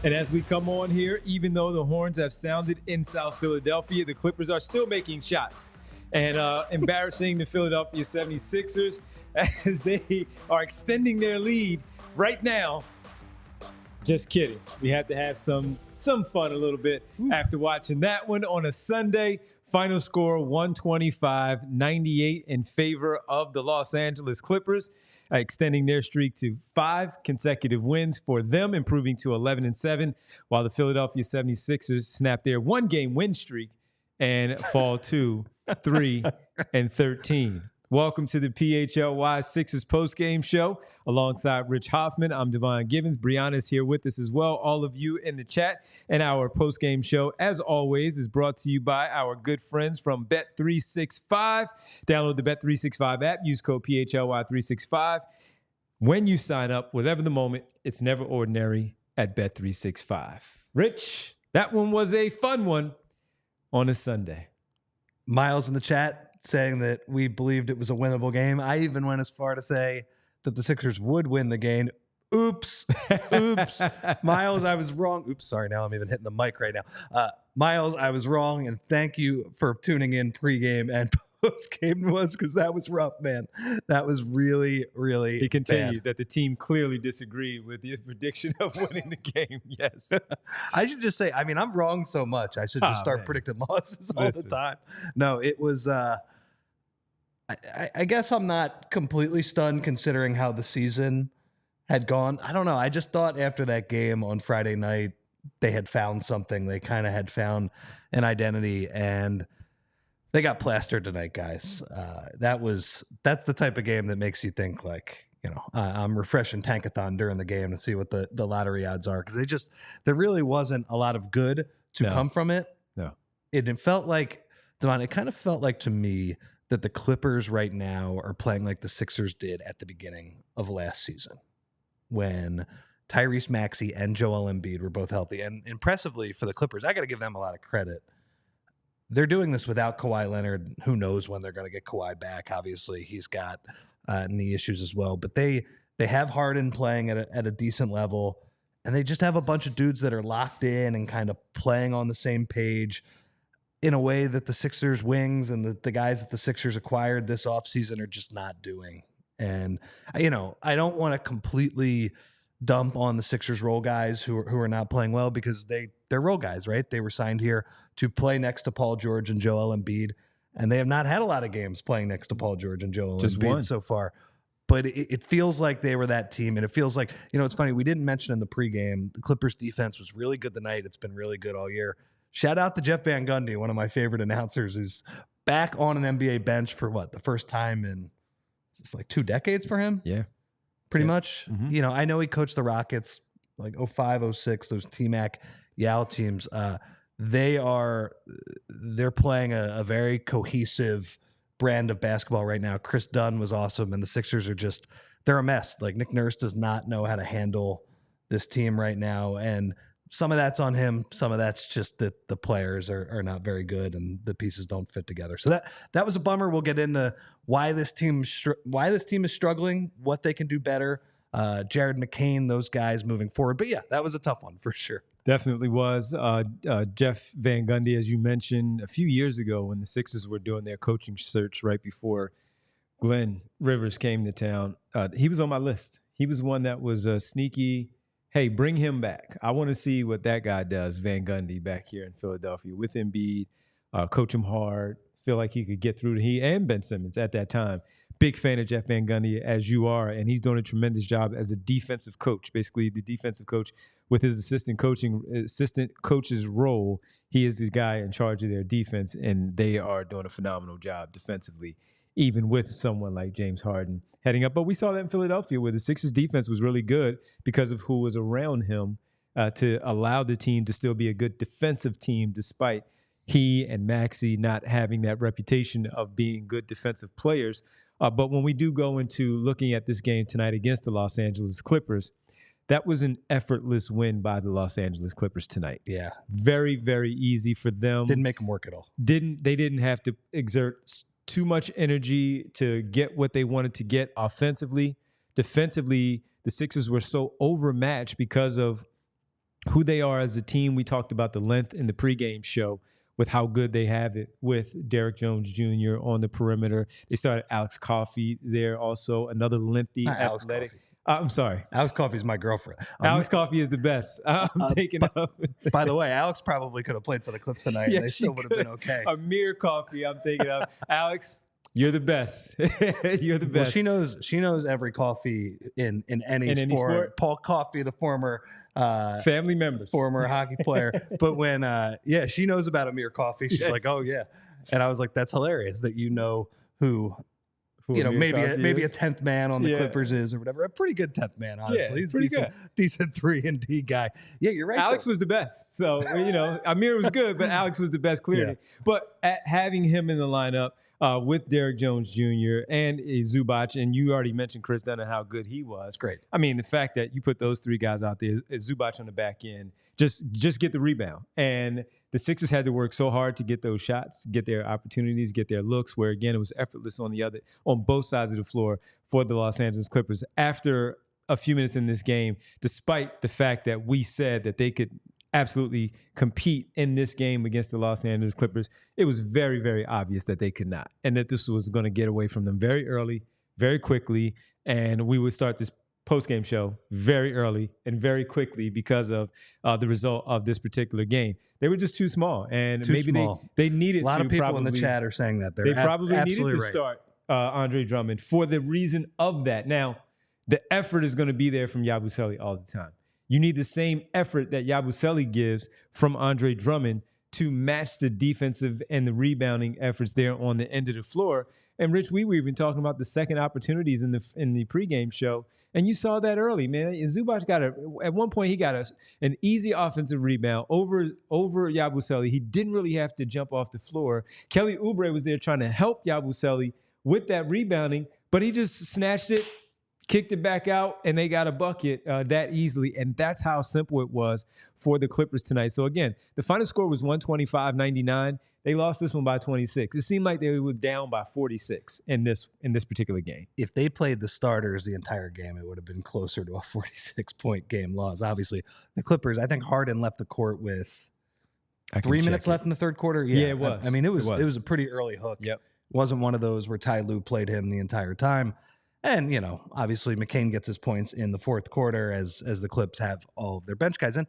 And as we come on here, even though the horns have sounded in South Philadelphia, the Clippers are still making shots and embarrassing the Philadelphia 76ers as they are extending their lead right now. Just kidding. We had to have some fun a little bit after watching that one on a Sunday. Final score 125-98 in favor of the Los Angeles Clippers, extending their streak to 5 consecutive wins for them, improving to 11-7, while the Philadelphia 76ers snap their one-game win streak and fall to 3-13. Welcome to the PHLY Sixers Postgame Show. Alongside Rich Hoffman, I'm Devon Givens. Brianna is here with us as well. All of you in the chat. And our postgame show, as always, is brought to you by our good friends from Bet365. Download the Bet365 app. Use code PHLY365. When you sign up, whatever the moment, it's never ordinary at Bet365. Rich, that one was a fun one on a Sunday. Miles in the chat saying that we believed it was a winnable game. I even went as far to say that the Sixers would win the game. Oops. Miles, I was wrong. Oops, sorry, now I'm even hitting the mic right now. Miles, I was wrong, and thank you for tuning in pregame and postgame because that was rough, man. That was really, really He continued bad. that the team clearly disagreed with the prediction of winning the game. Yes. I should just say, I mean, I'm wrong so much. I should just start predicting losses all the time. No, it was... I guess I'm not completely stunned considering how the season had gone. I don't know. I just thought after that game on Friday night, they had found something. They kind of had found an identity, and they got plastered tonight, guys. That's the type of game that makes you think like, I'm refreshing Tankathon during the game to see what the lottery odds are. Because there really wasn't a lot of good to come from it. No. It felt like, Devon, it kind of felt like to me that the Clippers right now are playing like the Sixers did at the beginning of last season when Tyrese Maxey and Joel Embiid were both healthy. And impressively for the Clippers, I got to give them a lot of credit. They're doing this without Kawhi Leonard. Who knows when they're going to get Kawhi back? Obviously, he's got knee issues as well. But they have Harden playing at a decent level, and they just have a bunch of dudes that are locked in and kind of playing on the same page in a way that the Sixers wings and the guys that the Sixers acquired this offseason are just not doing. And, I don't want to completely dump on the Sixers role guys who are not playing well because they're role guys, right? They were signed here to play next to Paul George and Joel Embiid, and they have not had a lot of games playing next to Paul George and Joel Embiid so far. But it feels like they were that team, and it feels like, it's funny, we didn't mention in the pregame, the Clippers defense was really good tonight. It's been really good all year. Shout out to Jeff Van Gundy, one of my favorite announcers, who's back on an NBA bench for the first time in it's like 2 decades for him? Yeah. Pretty much. Mm-hmm. I know he coached the Rockets like 05, 06, those T-Mac Yao teams. They're playing a very cohesive brand of basketball right now. Chris Dunn was awesome, and the Sixers they're a mess. Like, Nick Nurse does not know how to handle this team right now, and some of that's on him. Some of that's just that the players are not very good and the pieces don't fit together. So that was a bummer. We'll get into why this team is struggling, what they can do better. Jared McCain, those guys moving forward. But yeah, that was a tough one for sure. Definitely was. Jeff Van Gundy, as you mentioned, a few years ago when the Sixers were doing their coaching search right before Glenn Rivers came to town, he was on my list. He was one that was sneaky. Hey, bring him back. I want to see what that guy does, Van Gundy, back here in Philadelphia with Embiid. Coach him hard. Feel like he could get through to he and Ben Simmons at that time. Big fan of Jeff Van Gundy, as you are, and he's doing a tremendous job as a defensive coach. Basically, the defensive coach with his assistant coach's role. He is the guy in charge of their defense, and they are doing a phenomenal job defensively, even with someone like James Harden heading up. But we saw that in Philadelphia where the Sixers defense was really good because of who was around him to allow the team to still be a good defensive team despite he and Maxey not having that reputation of being good defensive players. But when we do go into looking at this game tonight against the Los Angeles Clippers, that was an effortless win by the Los Angeles Clippers tonight. Yeah. Very, very easy for them. Didn't make them work at all. They didn't have to exert too much energy to get what they wanted to get offensively. Defensively, the Sixers were so overmatched because of who they are as a team. We talked about the length in the pregame show with how good they have it with Derrick Jones Jr. on the perimeter. They started Alex Coffey there also, another lengthy, Not Alex athletic. Coffey. I'm sorry. Alex Coffey's my girlfriend. Alex Coffey is the best. I'm thinking of. By the way, Alex probably could have played for the Clips tonight, and they still would have been okay. Amir Coffey, I'm thinking of. Alex, you're the best. You're the best. Well, she knows every Coffey in any sport. Paul Coffey, the former family members, former hockey player. But when she knows about Amir Coffey. She's like, oh yeah, and I was like, that's hilarious that you know who maybe a 10th man on the Clippers is or whatever. A pretty good 10th man, honestly. He's pretty decent 3-and-D guy. Yeah, you're right. Alex was the best. So, Amir was good, but Alex was the best clearly. Yeah. But having him in the lineup with Derrick Jones Jr. and Zubac, and you already mentioned Chris Dunn and how good he was. Great. I mean, the fact that you put those three guys out there, Zubac on the back end, just get the rebound. And the Sixers had to work so hard to get those shots, get their opportunities, get their looks, where, again, it was effortless on both sides of the floor for the Los Angeles Clippers. After a few minutes in this game, despite the fact that we said that they could absolutely compete in this game against the Los Angeles Clippers, it was very, very obvious that they could not, and that this was going to get away from them very early, very quickly, and we would start this post-game show very early and very quickly because of the result of this particular game. They were just too small, and they needed to. A lot of people in the chat are saying that. They probably needed to right. start Andre Drummond for the reason of that. Now, the effort is going to be there from Yabusele all the time. You need the same effort that Yabusele gives from Andre Drummond to match the defensive and the rebounding efforts there on the end of the floor. And Rich, we were even talking about the second opportunities in the pregame show, and you saw that early, man. Zubac at one point he got an easy offensive rebound over Yabusele. He didn't really have to jump off the floor. Kelly Oubre was there trying to help Yabusele with that rebounding, but he just snatched it, kicked it back out, and they got a bucket that easily. And that's how simple it was for the Clippers tonight. So, again, the final score was 125-99. They lost this one by 26. It seemed like they were down by 46 in this particular game. If they played the starters the entire game, it would have been closer to a 46-point game loss. Obviously, the Clippers, I think Harden left the court with 3 minutes left in the third quarter. Yeah, it was. I mean, it was a pretty early hook. Yep. It wasn't one of those where Ty Lue played him the entire time. And, obviously McCain gets his points in the fourth quarter as the Clips have all of their bench guys in.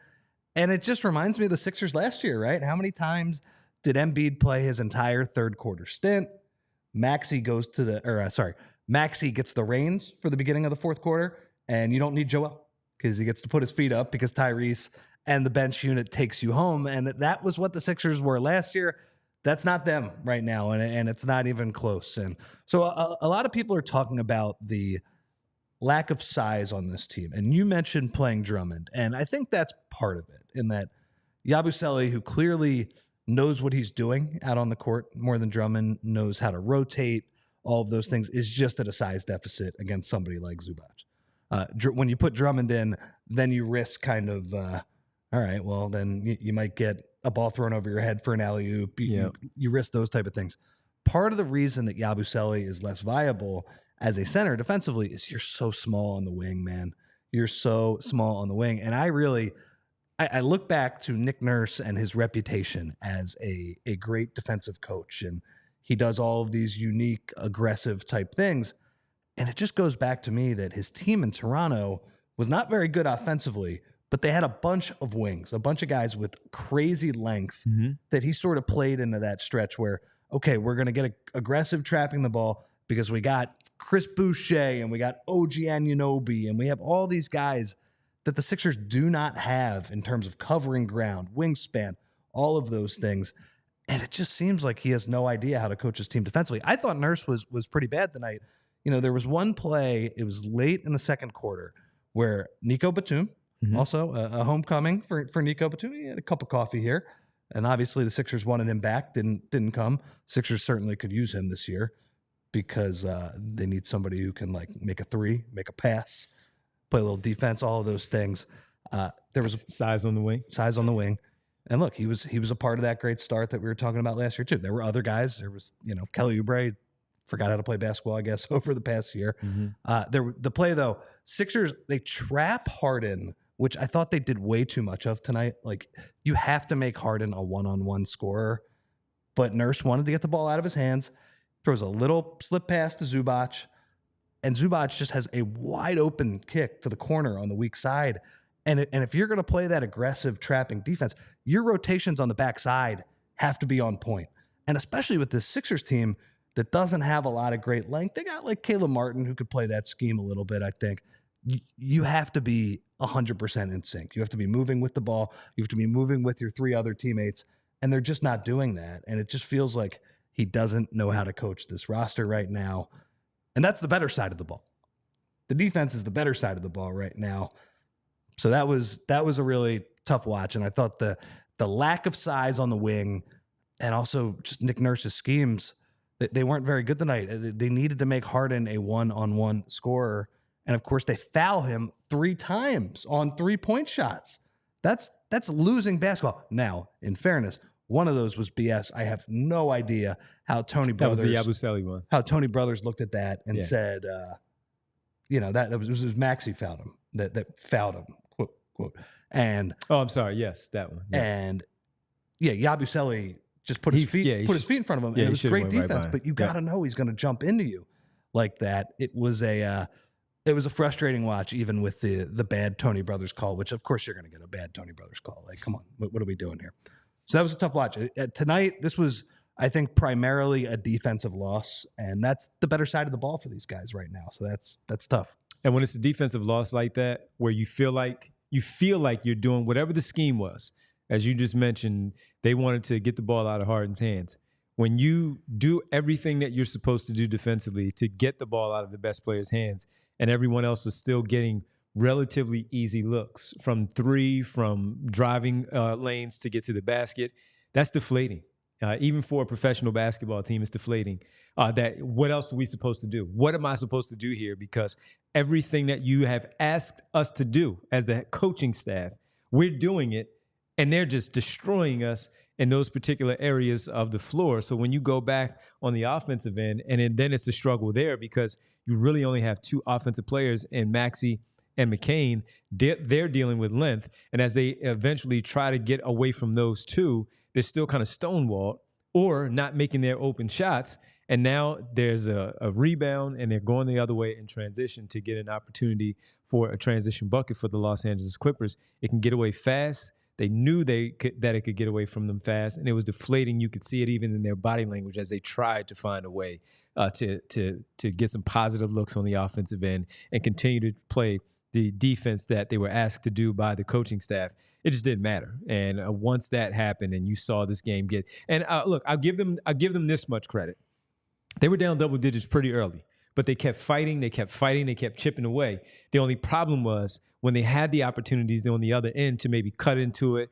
And it just reminds me of the Sixers last year, right? How many times did Embiid play his entire third quarter stint? Maxey gets the reins for the beginning of the fourth quarter, and you don't need Joel because he gets to put his feet up because Tyrese and the bench unit takes you home. And that was what the Sixers were last year. That's not them right now, and it's not even close. And so a lot of people are talking about the lack of size on this team. And you mentioned playing Drummond, and I think that's part of it, in that Yabusele, who clearly knows what he's doing out on the court more than Drummond, knows how to rotate, all of those things, is just at a size deficit against somebody like Zubac. When you put Drummond in, then you risk kind of, all right, well, then you might get a ball thrown over your head for an alley-oop. You risk those type of things. Part of the reason that Yabusele is less viable as a center defensively is you're so small on the wing, man. You're so small on the wing. And I look back to Nick Nurse and his reputation as a great defensive coach, and he does all of these unique, aggressive type things. And it just goes back to me that his team in Toronto was not very good offensively, but they had a bunch of wings, a bunch of guys with crazy length that he sort of played into that stretch where, okay, we're going to get aggressive trapping the ball because we got Chris Boucher and we got OG Anunoby and we have all these guys that the Sixers do not have in terms of covering ground, wingspan, all of those things. And it just seems like he has no idea how to coach his team defensively. I thought Nurse was pretty bad tonight. There was one play, it was late in the second quarter, where Nico Batum, also a homecoming for Nico Batum, he had a cup of coffee here. And obviously the Sixers wanted him back, didn't come. Sixers certainly could use him this year because they need somebody who can make a three, make a pass, play a little defense, all of those things. There was size on the wing. And look, he was a part of that great start that we were talking about last year too. There were other guys. There was, Kelly Oubre forgot how to play basketball, I guess, over the past year. The play though, Sixers, they trap Harden which I thought they did way too much of tonight. Like, you have to make Harden a one-on-one scorer, but Nurse wanted to get the ball out of his hands, throws a little slip pass to Zubac, and Zubac just has a wide open kick to the corner on the weak side. And if you're going to play that aggressive trapping defense, your rotations on the backside have to be on point. And especially with this Sixers team that doesn't have a lot of great length, they got like Caleb Martin who could play that scheme a little bit, I think. You have to be 100% in sync. You have to be moving with the ball. You have to be moving with your three other teammates. And they're just not doing that. And it just feels like he doesn't know how to coach this roster right now. And that's the better side of the ball. The defense is the better side of the ball right now. So that was a really tough watch. And I thought the lack of size on the wing and also just Nick Nurse's schemes, they weren't very good tonight. They needed to make Harden a one-on-one scorer. And of course, they foul him 3 times on 3-point shots. That's losing basketball. Now, in fairness, one of those was BS. I have no idea how Tony Brothers. That was the Yabu one. How Tony Brothers looked at that and said, that was Maxey fouled him. That fouled him. Quote. And I'm sorry. Yes, that one. Yeah. And Yabu just put his feet in front of him, and it was great defense. But you got to know he's going to jump into you like that. It was a frustrating watch, even with the bad Tony Brothers call. Which of course you're going to get a bad Tony Brothers call. Like, come on, what are we doing here? So that was a tough watch. Tonight, this was, I think, primarily a defensive loss, and that's the better side of the ball for these guys right now. So that's tough. And when it's a defensive loss like that, where you feel like you're doing whatever the scheme was, as you just mentioned, they wanted to get the ball out of Harden's hands. When you do everything that you're supposed to do defensively to get the ball out of the best player's hands, and everyone else is still getting relatively easy looks from 3, from driving lanes to get to the basket, that's deflating. Even for a professional basketball team, it's deflating. What else are we supposed to do? What am I supposed to do here? Because everything that you have asked us to do as the coaching staff, we're doing it, and they're just destroying us in those particular areas of the floor. So when you go back on the offensive end, and then it's a struggle there because you really only have 2 offensive players in Maxey and McCain. They're dealing with length. And as they eventually try to get away from those 2, they're still kind of stonewalled or not making their open shots. And now there's a rebound, and they're going the other way in transition to get an opportunity for a transition bucket for the Los Angeles Clippers. It can get away fast. They knew that it could get away from them fast, and it was deflating. You could see it even in their body language as they tried to find a way to get some positive looks on the offensive end and continue to play the defense that they were asked to do by the coaching staff. It just didn't matter. And once that happened, and you saw this game get, and look, I'll give them this much credit. They were down double digits pretty early, but they kept fighting, they kept chipping away. The only problem was when they had the opportunities on the other end to maybe cut into it.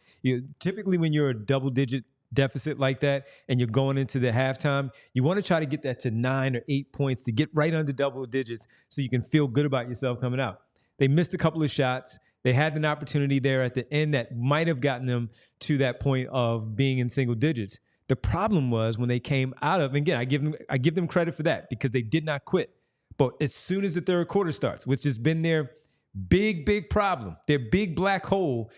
Typically when you're a double-digit deficit like that and you're going into the halftime, you want to try to get that to 9 or 8 points to get right under double digits so you can feel good about yourself coming out. They missed a couple of shots. They had an opportunity there at the end that might have gotten them to that point of being in single digits. The problem was when they came out of, and again, I give them credit for that because they did not quit. But as soon as the third quarter starts, which has been their big problem, their big black hole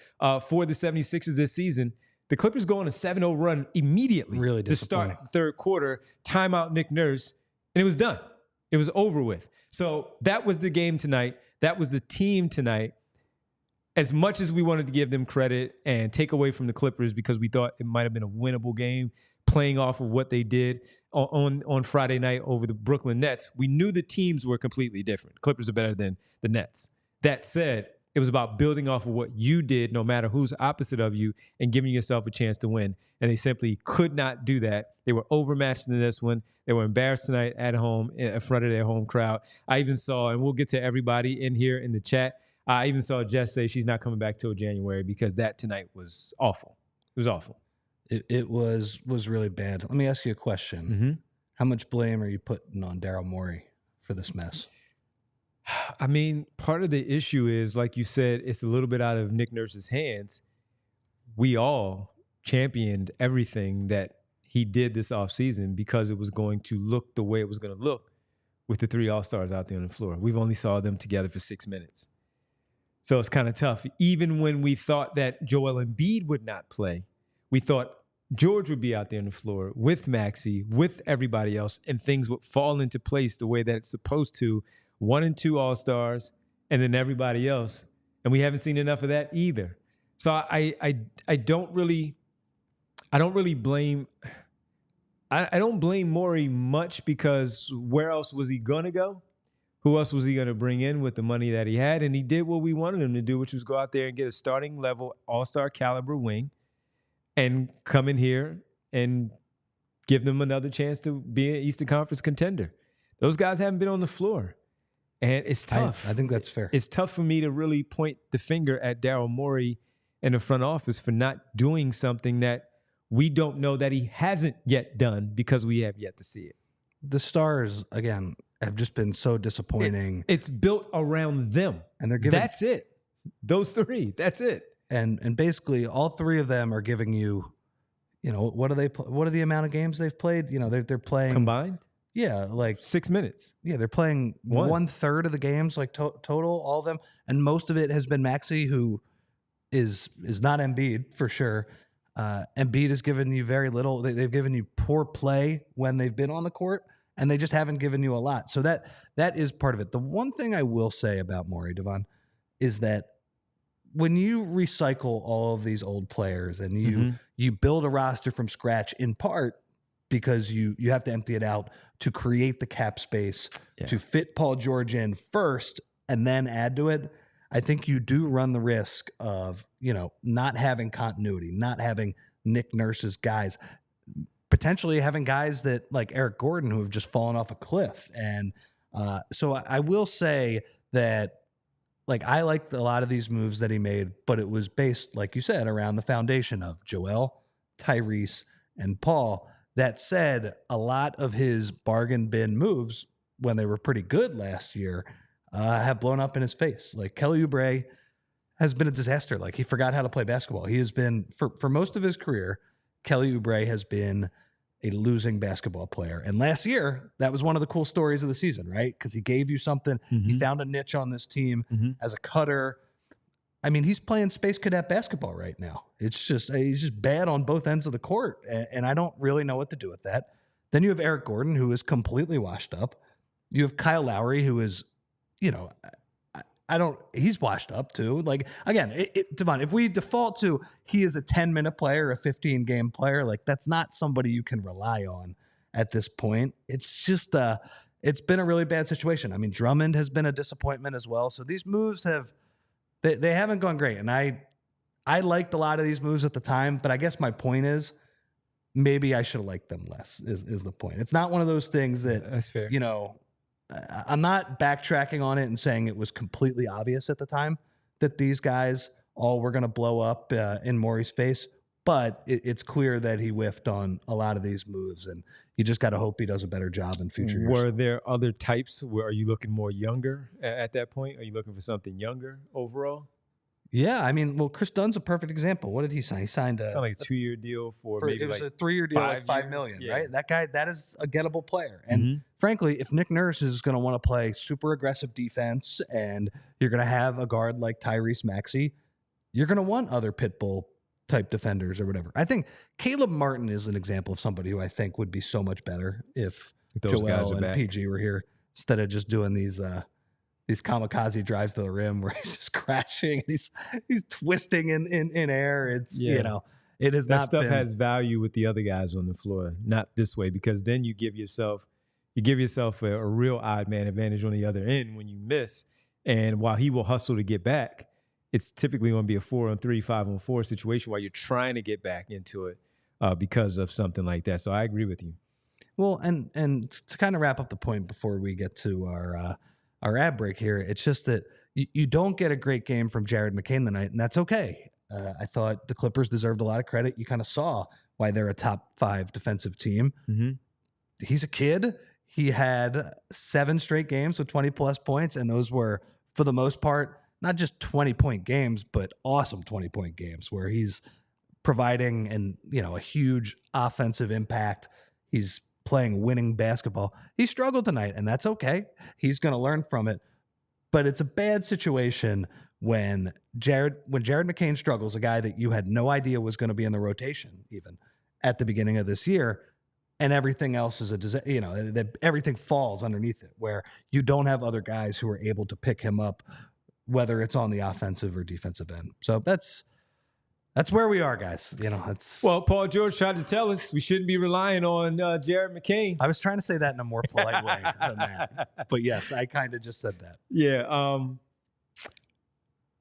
for the 76ers this season, the Clippers go on a 7-0 run immediately really to start third quarter, timeout Nick Nurse, and it was done. It was over with. So that was the game tonight. That was the team tonight. As much as we wanted to give them credit and take away from the Clippers because we thought it might have been a winnable game, playing off of what they did on Friday night over the Brooklyn Nets, we knew the teams were completely different. Clippers are better than the Nets. That said, it was about building off of what you did, no matter who's opposite of you, and giving yourself a chance to win. And they simply could not do that. They were overmatched in this one. They were embarrassed tonight at home in front of their home crowd. I even saw, and we'll get to everybody in here in the chat, I even saw Jess say she's not coming back till January because that tonight was awful. It was awful. It was really bad. Let me ask you a question. Mm-hmm. How much blame are you putting on Daryl Morey for this mess? I mean, part of the issue is, like you said, it's a little bit out of Nick Nurse's hands. We all championed everything that he did this offseason because it was going to look the way it was going to look with the 3 All-Stars out there on the floor. We've only saw them together for 6 minutes. So it's kind of tough. Even when we thought that Joel Embiid would not play, we thought George would be out there on the floor with Maxey, with everybody else, and things would fall into place the way that it's supposed to. 1 and 2 All-Stars, and then everybody else. And we haven't seen enough of that either. So I don't really blame. I don't blame Morey much, because where else was he gonna go? Who else was he gonna bring in with the money that he had? And he did what we wanted him to do, which was go out there and get a starting level All-Star caliber wing and come in here and give them another chance to be an Eastern Conference contender. Those guys haven't been on the floor. And it's tough. I think that's fair. It's tough for me to really point the finger at Daryl Morey in the front office for not doing something that we don't know that he hasn't yet done, because we have yet to see it. The Stars, again, have just been so disappointing. It's built around them. And they're giving, that's it. Those three, that's it. And basically all three of them are giving you, what are the amount of games they've played? They're playing combined. Yeah, like 6 minutes. Yeah, they're playing 1/3 of the games, like total, all of them, and most of it has been Maxey, who is not Embiid for sure. Embiid has given you very little. They've given you poor play when they've been on the court, and they just haven't given you a lot. So that is part of it. The one thing I will say about Morey, Devon, is that when you recycle all of these old players and you build a roster from scratch, in part because you have to empty it out to create the cap space to fit Paul George in first and then add to it, I think you do run the risk of, not having continuity, not having Nick Nurse's guys, potentially having guys that like Eric Gordon who have just fallen off a cliff. And so I will say that, like, I liked a lot of these moves that he made, but it was based, like you said, around the foundation of Joel, Tyrese, and Paul. That said, a lot of his bargain bin moves, when they were pretty good last year, have blown up in his face. Like Kelly Oubre has been a disaster. Like, he forgot how to play basketball. He has been, for most of his career, Kelly Oubre has been a losing basketball player. And last year, that was one of the cool stories of the season, right? Because he gave you something. He found a niche on this team as a cutter. I mean, he's playing Space Cadet basketball right now. It's just, he's just bad on both ends of the court. And I don't really know what to do with that. Then you have Eric Gordon, who is completely washed up. You have Kyle Lowry, who is, he's washed up too. Like, again, Devon, if we default to he is a 10-minute player, a 15-game player, like, that's not somebody you can rely on at this point. It's just, it's been a really bad situation. I mean, Drummond has been a disappointment as well. So these moves they haven't gone great. And I liked a lot of these moves at the time, but I guess my point is maybe I should have liked them less is the point. It's not one of those things that's fair. I'm not backtracking on it and saying it was completely obvious at the time that these guys all were going to blow up in Morey's face, but it's clear that he whiffed on a lot of these moves, and you just got to hope he does a better job in future years. Were there other types? Are you looking more younger at that point? Are you looking for something younger overall? Yeah, I mean, well, Chris Dunn's a perfect example. What did he sign? He signed like a 2-year deal for maybe it was like a 3-year deal, like $5 years. million, Yeah. right? That guy, that is a gettable player. And frankly, if Nick Nurse is going to want to play super aggressive defense and you're going to have a guard like Tyrese Maxey, you're going to want other Pitbull type defenders or whatever. I think Caleb Martin is an example of somebody who I think would be so much better if those guys Joel are and back. PG were here instead of just doing these kamikaze drives to the rim where he's just crashing and he's twisting in air. It's it has that not stuff been, has value with the other guys on the floor, not this way, because then you give yourself a real odd man advantage on the other end when you miss. And while he will hustle to get back, it's typically going to be a 4-on-3, 5-on-4 situation while you're trying to get back into it because of something like that. So I agree with you. Well, and to kind of wrap up the point before we get to our ad break here, it's just that you don't get a great game from Jared McCain tonight, and that's okay. I thought the Clippers deserved a lot of credit. You kind of saw why they're a top 5 defensive team. He's a kid. He had 7 straight games with 20-plus points, and those were, for the most part, not just 20-point games, but awesome 20-point games where he's providing a huge offensive impact. He's playing winning basketball. He struggled tonight, and that's okay. He's going to learn from it. But it's a bad situation when Jared McCain struggles, a guy that you had no idea was going to be in the rotation even at the beginning of this year, and everything else is that everything falls underneath it, where you don't have other guys who are able to pick him up, whether it's on the offensive or defensive end. So that's where we are, guys. Well, Paul George tried to tell us we shouldn't be relying on Jared McCain. I was trying to say that in a more polite way than that, but yes, I kind of just said that. Yeah.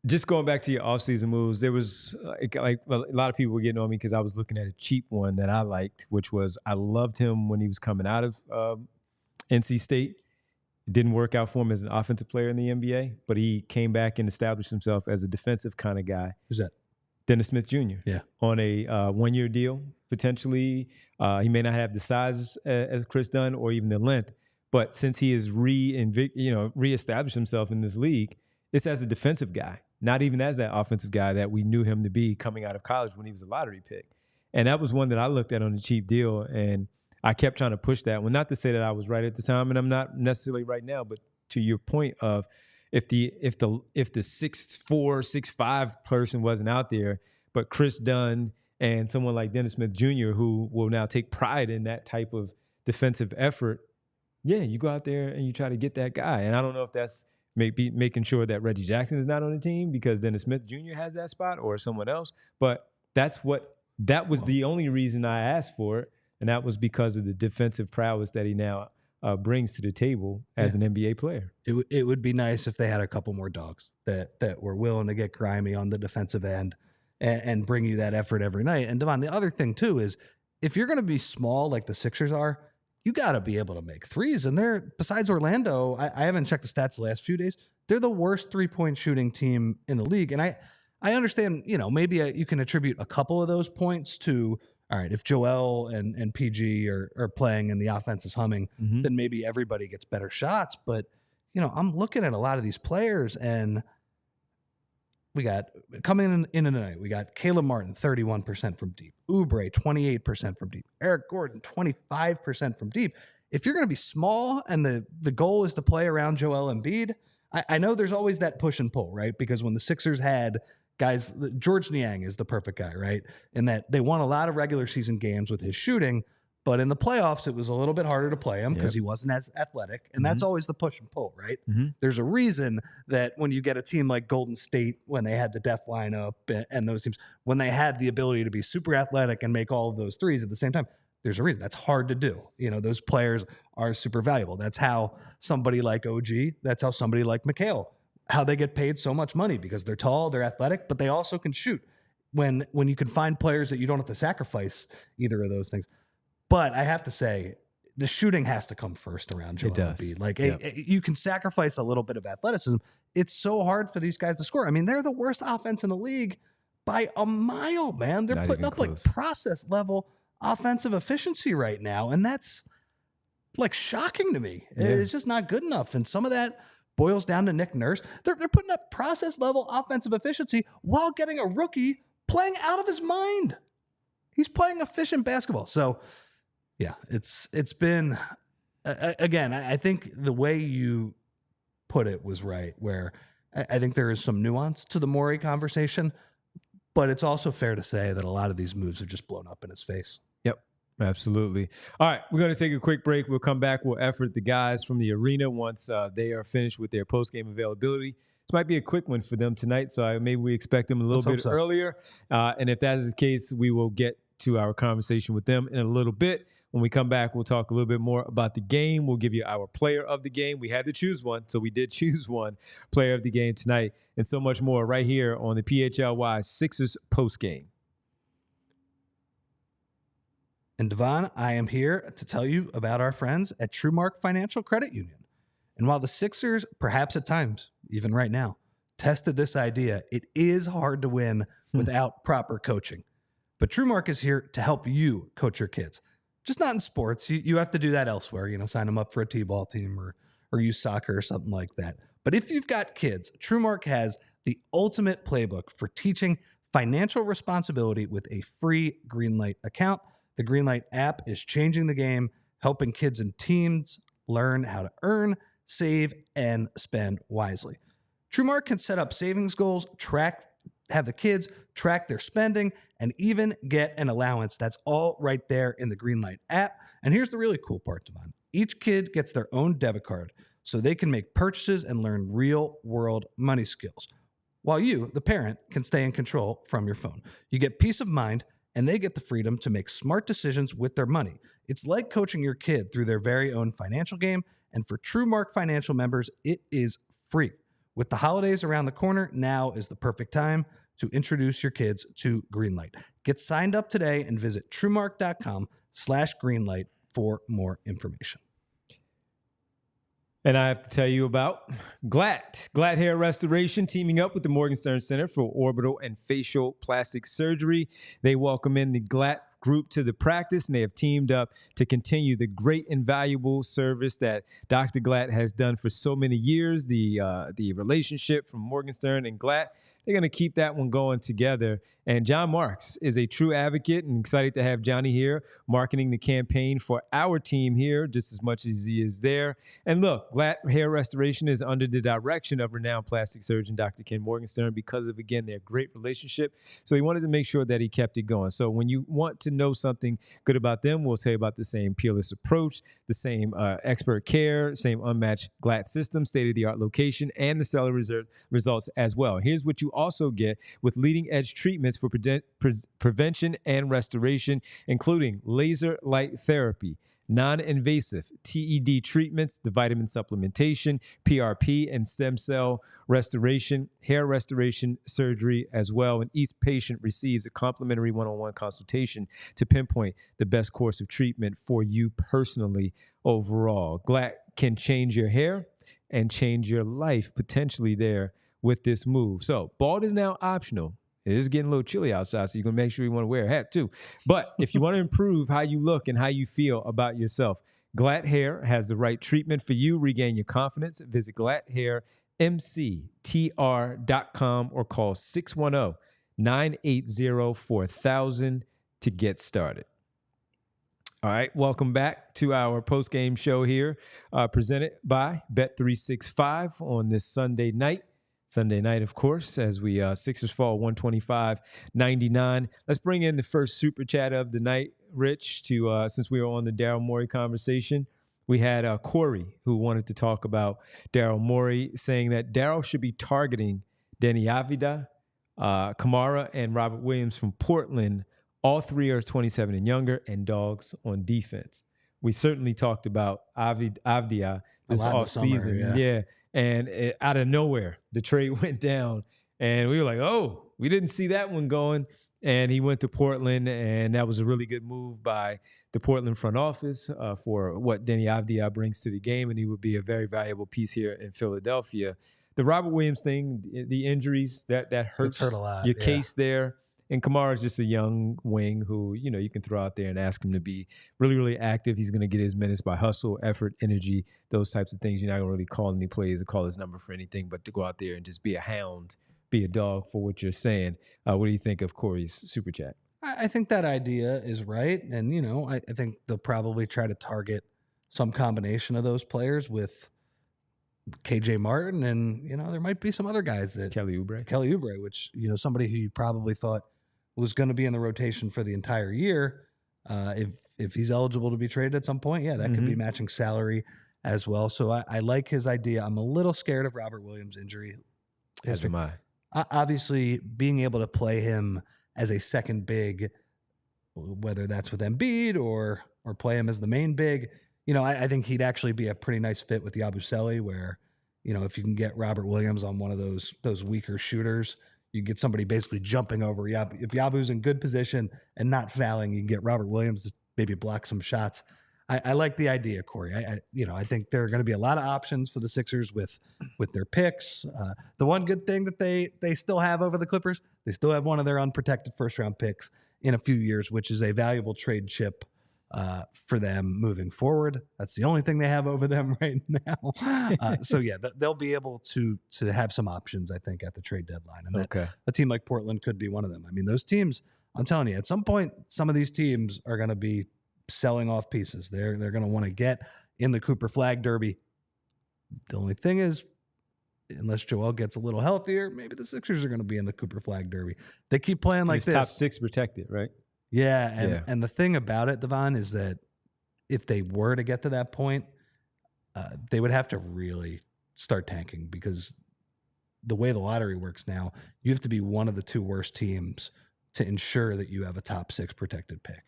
Just going back to your offseason moves, there was a lot of people were getting on me because I was looking at a cheap one that I liked, which was I loved him when he was coming out of NC State. It didn't work out for him as an offensive player in the NBA, but he came back and established himself as a defensive kind of guy. Who's that? Dennis Smith Jr. Yeah. On a one-year deal, potentially. He may not have the size as Chris Dunn or even the length, but since he has reestablished himself in this league, it's as a defensive guy, not even as that offensive guy that we knew him to be coming out of college when he was a lottery pick. And that was one that I looked at on a cheap deal, and I kept trying to push that one. Not to say that I was right at the time, and I'm not necessarily right now, but to your point of if the 6'4", 6'5" person wasn't out there, but Chris Dunn and someone like Dennis Smith Jr., who will now take pride in that type of defensive effort, yeah, you go out there and you try to get that guy. And I don't know if that's maybe making sure that Reggie Jackson is not on the team because Dennis Smith Jr. has that spot or someone else. But that was the only reason I asked for it, and that was because of the defensive prowess that he now brings to the table as an NBA player. It would be nice if they had a couple more dogs that were willing to get grimy on the defensive end and bring you that effort every night. And Devon, the other thing too is if you're going to be small like the Sixers are, you got to be able to make threes. And they're, besides Orlando, I haven't checked the stats the last few days, they're the worst three-point shooting team in the league. And I understand, maybe you can attribute a couple of those points to, all right, if Joel and PG are playing and the offense is humming, then maybe everybody gets better shots. But, I'm looking at a lot of these players, and we got coming in tonight, we got Caleb Martin, 31% from deep. Oubre, 28% from deep. Eric Gordon, 25% from deep. If you're going to be small and the goal is to play around Joel Embiid, I know there's always that push and pull, right? Because when the Sixers had guys, George Niang is the perfect guy, right? In that they won a lot of regular season games with his shooting, but in the playoffs, it was a little bit harder to play him because he wasn't as athletic. And that's always the push and pull, right? There's a reason that when you get a team like Golden State, when they had the death lineup and those teams, when they had the ability to be super athletic and make all of those threes at the same time, there's a reason. That's hard to do. Those players are super valuable. That's how somebody like OG, that's how somebody like McHale, how they get paid so much money, because they're tall, they're athletic, but they also can shoot. When you can find players that you don't have to sacrifice either of those things. But I have to say, the shooting has to come first around Joel Embiid. Like, you can sacrifice a little bit of athleticism. It's so hard for these guys to score. I mean, they're the worst offense in the league by a mile, man. They're putting up close. Like process level offensive efficiency right now, and that's like shocking to me. It's just not good enough. And some of that boils down to Nick Nurse. They're putting up process level offensive efficiency while getting a rookie playing out of his mind. He's playing efficient basketball. So yeah, it's been, again, I think the way you put it was right, where I think there is some nuance to the Morey conversation, but it's also fair to say that a lot of these moves have just blown up in his face. Yep, absolutely. All right, we're going to take a quick break. We'll come back. We'll effort the guys from the arena once they are finished with their post-game availability. This might be a quick one for them tonight, so maybe we expect them a little bit earlier. And if that is the case, we will get to our conversation with them in a little bit. When we come back, we'll talk a little bit more about the game. We'll give you our player of the game. We had to choose one, so we did choose one player of the game tonight, and so much more right here on the PHLY Sixers Postgame. And Devon, I am here to tell you about our friends at TrueMark Financial Credit Union. And while the Sixers, perhaps at times, even right now, tested this idea, it is hard to win without proper coaching. But TrueMark is here to help you coach your kids. Just not in sports. You have to do that elsewhere. Sign them up for a T-ball team or use soccer or something like that. But if you've got kids, TrueMark has the ultimate playbook for teaching financial responsibility with a free Greenlight account. The Greenlight app is changing the game, helping kids and teens learn how to earn, save, and spend wisely. TrueMark can set up savings goals, have the kids track their spending, and even get an allowance. That's all right there in the Greenlight app. And here's the really cool part, Devon. Each kid gets their own debit card so they can make purchases and learn real-world money skills, while you, the parent, can stay in control from your phone. You get peace of mind, and they get the freedom to make smart decisions with their money. It's like coaching your kid through their very own financial game, and for TrueMark Financial members, it is free. With the holidays around the corner, now is the perfect time to introduce your kids to Greenlight. Get signed up today and visit truemark.com/greenlight for more information. And I have to tell you about Glatt. Glatt Hair Restoration, teaming up with the Morgenstern Center for Orbital and Facial Plastic Surgery. They welcome in the Glatt group to the practice, and they have teamed up to continue the great and valuable service that Dr. Glatt has done for so many years. The relationship from Morgenstern and Glatt, they're going to keep that one going together. And John Marks is a true advocate, and excited to have Johnny here marketing the campaign for our team here just as much as he is there. And look, Glatt Hair Restoration is under the direction of renowned plastic surgeon Dr. Ken Morgenstern because of, again, their great relationship. So he wanted to make sure that he kept it going. So when you want to know something good about them, we'll tell you about the same peerless approach, the same expert care, same unmatched Glatt system, state-of-the-art location, and the stellar results as well. Here's what you also get with leading-edge treatments for prevention and restoration, including laser light therapy, non-invasive TED treatments, the vitamin supplementation, PRP, and stem cell restoration, hair restoration surgery as well. And each patient receives a complimentary one-on-one consultation to pinpoint the best course of treatment for you personally overall. Glatt can change your hair and change your life potentially there with this move. So bald is now optional. It is getting a little chilly outside, so you're going to make sure you want to wear a hat too. But if you want to improve how you look and how you feel about yourself, Glatt Hair has the right treatment for you. Regain your confidence. Visit glatthairmctr.com or call 610-980-4000 to get started. All right, welcome back to our post-game show here, presented by Bet365 on this Sunday night. Sunday night, of course, as we Sixers fall 125-99. Let's bring in the first super chat of the night, Rich, to since we were on the Daryl Morey conversation. We had Corey, who wanted to talk about Daryl Morey, saying that Daryl should be targeting Deni Avdija, Kamara, and Robert Williams from Portland. All three are 27 and younger and dogs on defense. We certainly talked about Avdija this offseason. Yeah. And out of nowhere, the trade went down. And we were like, oh, we didn't see that one going. And he went to Portland, and that was a really good move by the Portland front office for what Deni Avdija brings to the game, and he would be a very valuable piece here in Philadelphia. The Robert Williams thing, the injuries, that hurts a lot, your case there. And Kamara's just a young wing who, you can throw out there and ask him to be really, really active. He's going to get his minutes by hustle, effort, energy, those types of things. You're not going to really call any plays or call his number for anything, but to go out there and just be a hound, be a dog for what you're saying. What do you think of Corey's super chat? I think that idea is right. And, I think they'll probably try to target some combination of those players with KJ Martin. And, there might be some other guys that Kelly Oubre, which, somebody who you probably thought was going to be in the rotation for the entire year. If he's eligible to be traded at some point, that could be matching salary as well. So I like his idea. I'm a little scared of Robert Williams' injury. As am I. Obviously, being able to play him as a second big, whether that's with Embiid or play him as the main big, I think he'd actually be a pretty nice fit with Yabu, where, if you can get Robert Williams on one of those weaker shooters, you get somebody basically jumping over Yabu. If Yabu's in good position and not fouling, you can get Robert Williams to maybe block some shots. I like the idea, Corey. I think there are going to be a lot of options for the Sixers with their picks. The one good thing that they still have over the Clippers, they still have one of their unprotected first-round picks in a few years, which is a valuable trade chip for them moving forward. That's the only thing they have over them right now. They'll be able to have some options, I think, at the trade deadline. And a team like Portland could be one of them. I mean, those teams, I'm telling you, at some point, some of these teams are going to be selling off pieces. They're going to want to get in the Cooper Flag Derby. The only thing is, unless Joel gets a little healthier, maybe the Sixers are going to be in the Cooper Flag Derby. They keep playing like this. Top 6 protected, right? Yeah, and the thing about it, Devon, is that if they were to get to that point, they would have to really start tanking, because the way the lottery works now, you have to be one of the 2 worst teams to ensure that you have a top 6 protected pick.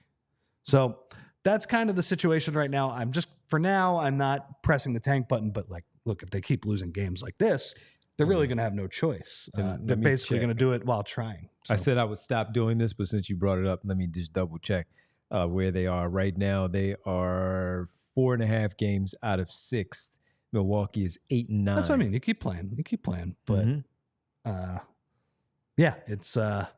So that's kind of the situation right now. For now, I'm not pressing the tank button, but like, look, if they keep losing games like this, they're really going to have no choice. They're basically going to do it while trying. So. I said I would stop doing this, but since you brought it up, let me just double check where they are right now. They are 4.5 games out of 6th. Milwaukee is 8-9. That's what I mean. You keep playing, but yeah, it's a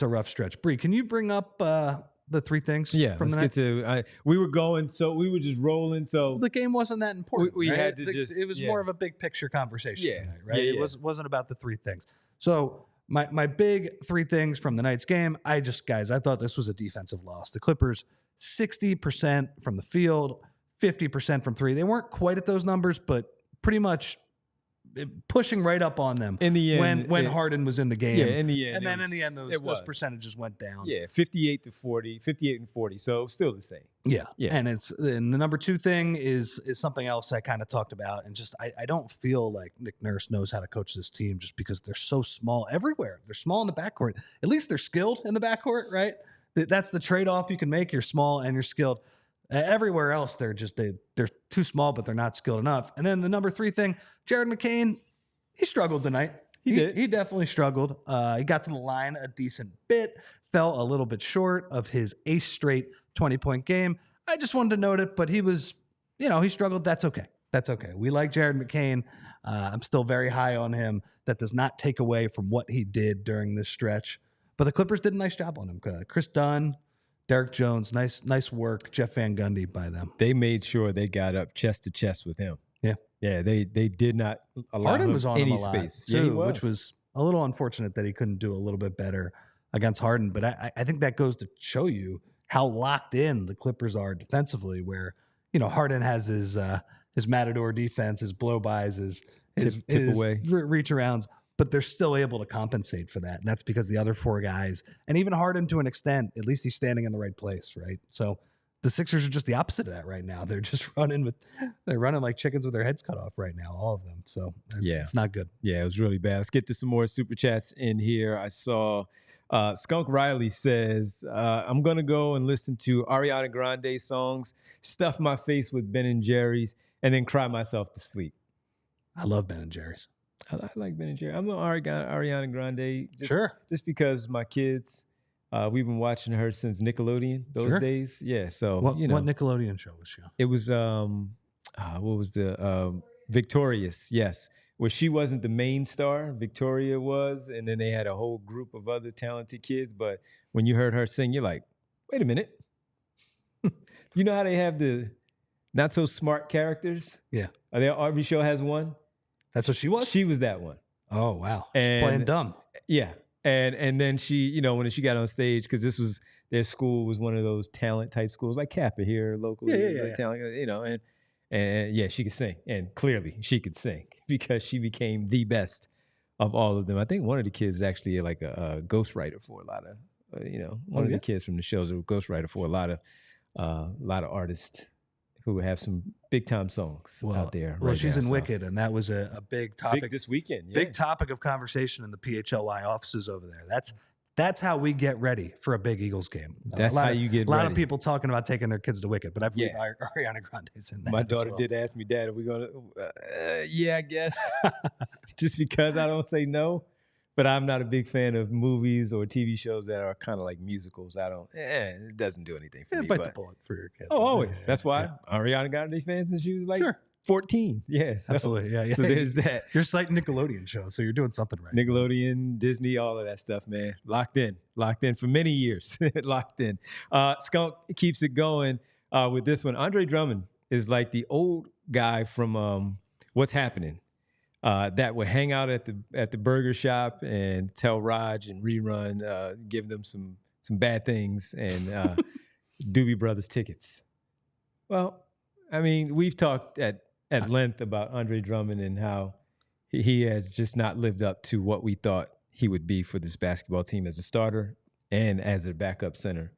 rough stretch. Bree, can you bring up the 3 things? Yeah, from let's the get to. We were going, so we were just rolling. So the game wasn't that important. We right? had to just. It was more of a big picture conversation. Yeah, tonight, right. It wasn't about the 3 things. So my big 3 things from the night's game. I thought this was a defensive loss. The Clippers 60% from the field, 50% from 3. They weren't quite at those numbers, but pretty much pushing right up on them in the end when Harden was in the game. Yeah, in the end. And then in the end, those percentages went down. Yeah, 58 and 40. So still the same. Yeah. And the number 2 thing is something else I kind of talked about. And just, I don't feel like Nick Nurse knows how to coach this team, just because they're so small everywhere. They're small in the backcourt. At least they're skilled in the backcourt, right? That's the trade-off you can make. You're small and you're skilled. Everywhere else, they're too small, but they're not skilled enough. And then the number 3 thing, Jared McCain, he struggled tonight. He definitely struggled. He got to the line a decent bit, fell a little bit short of his 8th straight 20-point game. I just wanted to note it, but he was, he struggled. That's okay. We like Jared McCain. I'm still very high on him. That does not take away from what he did during this stretch. But the Clippers did a nice job on him. Chris Dunn, Derrick Jones, nice work. Jeff Van Gundy by them. They made sure they got up chest to chest with him. Yeah. They did not allow Harden him was on any him a lot space, too, which was a little unfortunate that he couldn't do a little bit better against Harden. But I think that goes to show you how locked in the Clippers are defensively. Where Harden has his matador defense, his blow bys, his tip away, reach arounds. But they're still able to compensate for that. And that's because the other 4 guys, and even Harden to an extent, at least he's standing in the right place, right? So the Sixers are just the opposite of that right now. They're just running like chickens with their heads cut off right now, all of them. So it's not good. Yeah, it was really bad. Let's get to some more super chats in here. I saw Skunk Riley says, I'm going to go and listen to Ariana Grande songs, stuff my face with Ben & Jerry's, and then cry myself to sleep. I love Ben & Jerry's. I like Ben & Jerry. I'm an Ariana Grande. Just because my kids, we've been watching her since Nickelodeon those days. Yeah. So what Nickelodeon show was she on? It was what was the Victorious? Yes, where she wasn't the main star, Victoria was, and then they had a whole group of other talented kids. But when you heard her sing, you're like, wait a minute. You know how they have the not so smart characters? Yeah. Every show has one. That's what she was? She was that one. Oh, wow. She's playing dumb. Yeah. And then she, when she got on stage, because their school was one of those talent type schools, like Kappa here locally. Yeah. Talent, and yeah, she could sing. And clearly she could sing because she became the best of all of them. I think one of the kids is actually like a ghostwriter for a lot of, one of the kids from the shows a ghostwriter for a lot of artists who have some big time songs out there. Well, she's in Wicked, and that was a big topic big this weekend. Yeah. Big topic of conversation in the PHLY offices over there. That's how we get ready for a big Eagles game. That's how you get ready. A lot of people talking about taking their kids to Wicked, but I believe Ariana Grande's in that. My daughter did ask me, Dad, are we going to? Yeah, I guess. Just because I don't say no. But I'm not a big fan of movies or TV shows that are kind of like musicals. It doesn't do anything for me. Bite the bullet for your kid. Oh, always. Yeah, that's why Ariana Grande fans since she was like 14. Yes. Yeah, absolutely. Yeah. So there's that. You're citing Nickelodeon shows, so you're doing something right. Nickelodeon, Disney, all of that stuff, man. Locked in for many years. Locked in. Skunk keeps it going with this one. Andre Drummond is like the old guy from What's Happening. That would hang out at the burger shop and tell Raj and Rerun, give them some bad things and Doobie Brothers tickets. Well, I mean, we've talked at length about Andre Drummond and how he has just not lived up to what we thought he would be for this basketball team as a starter and as a backup center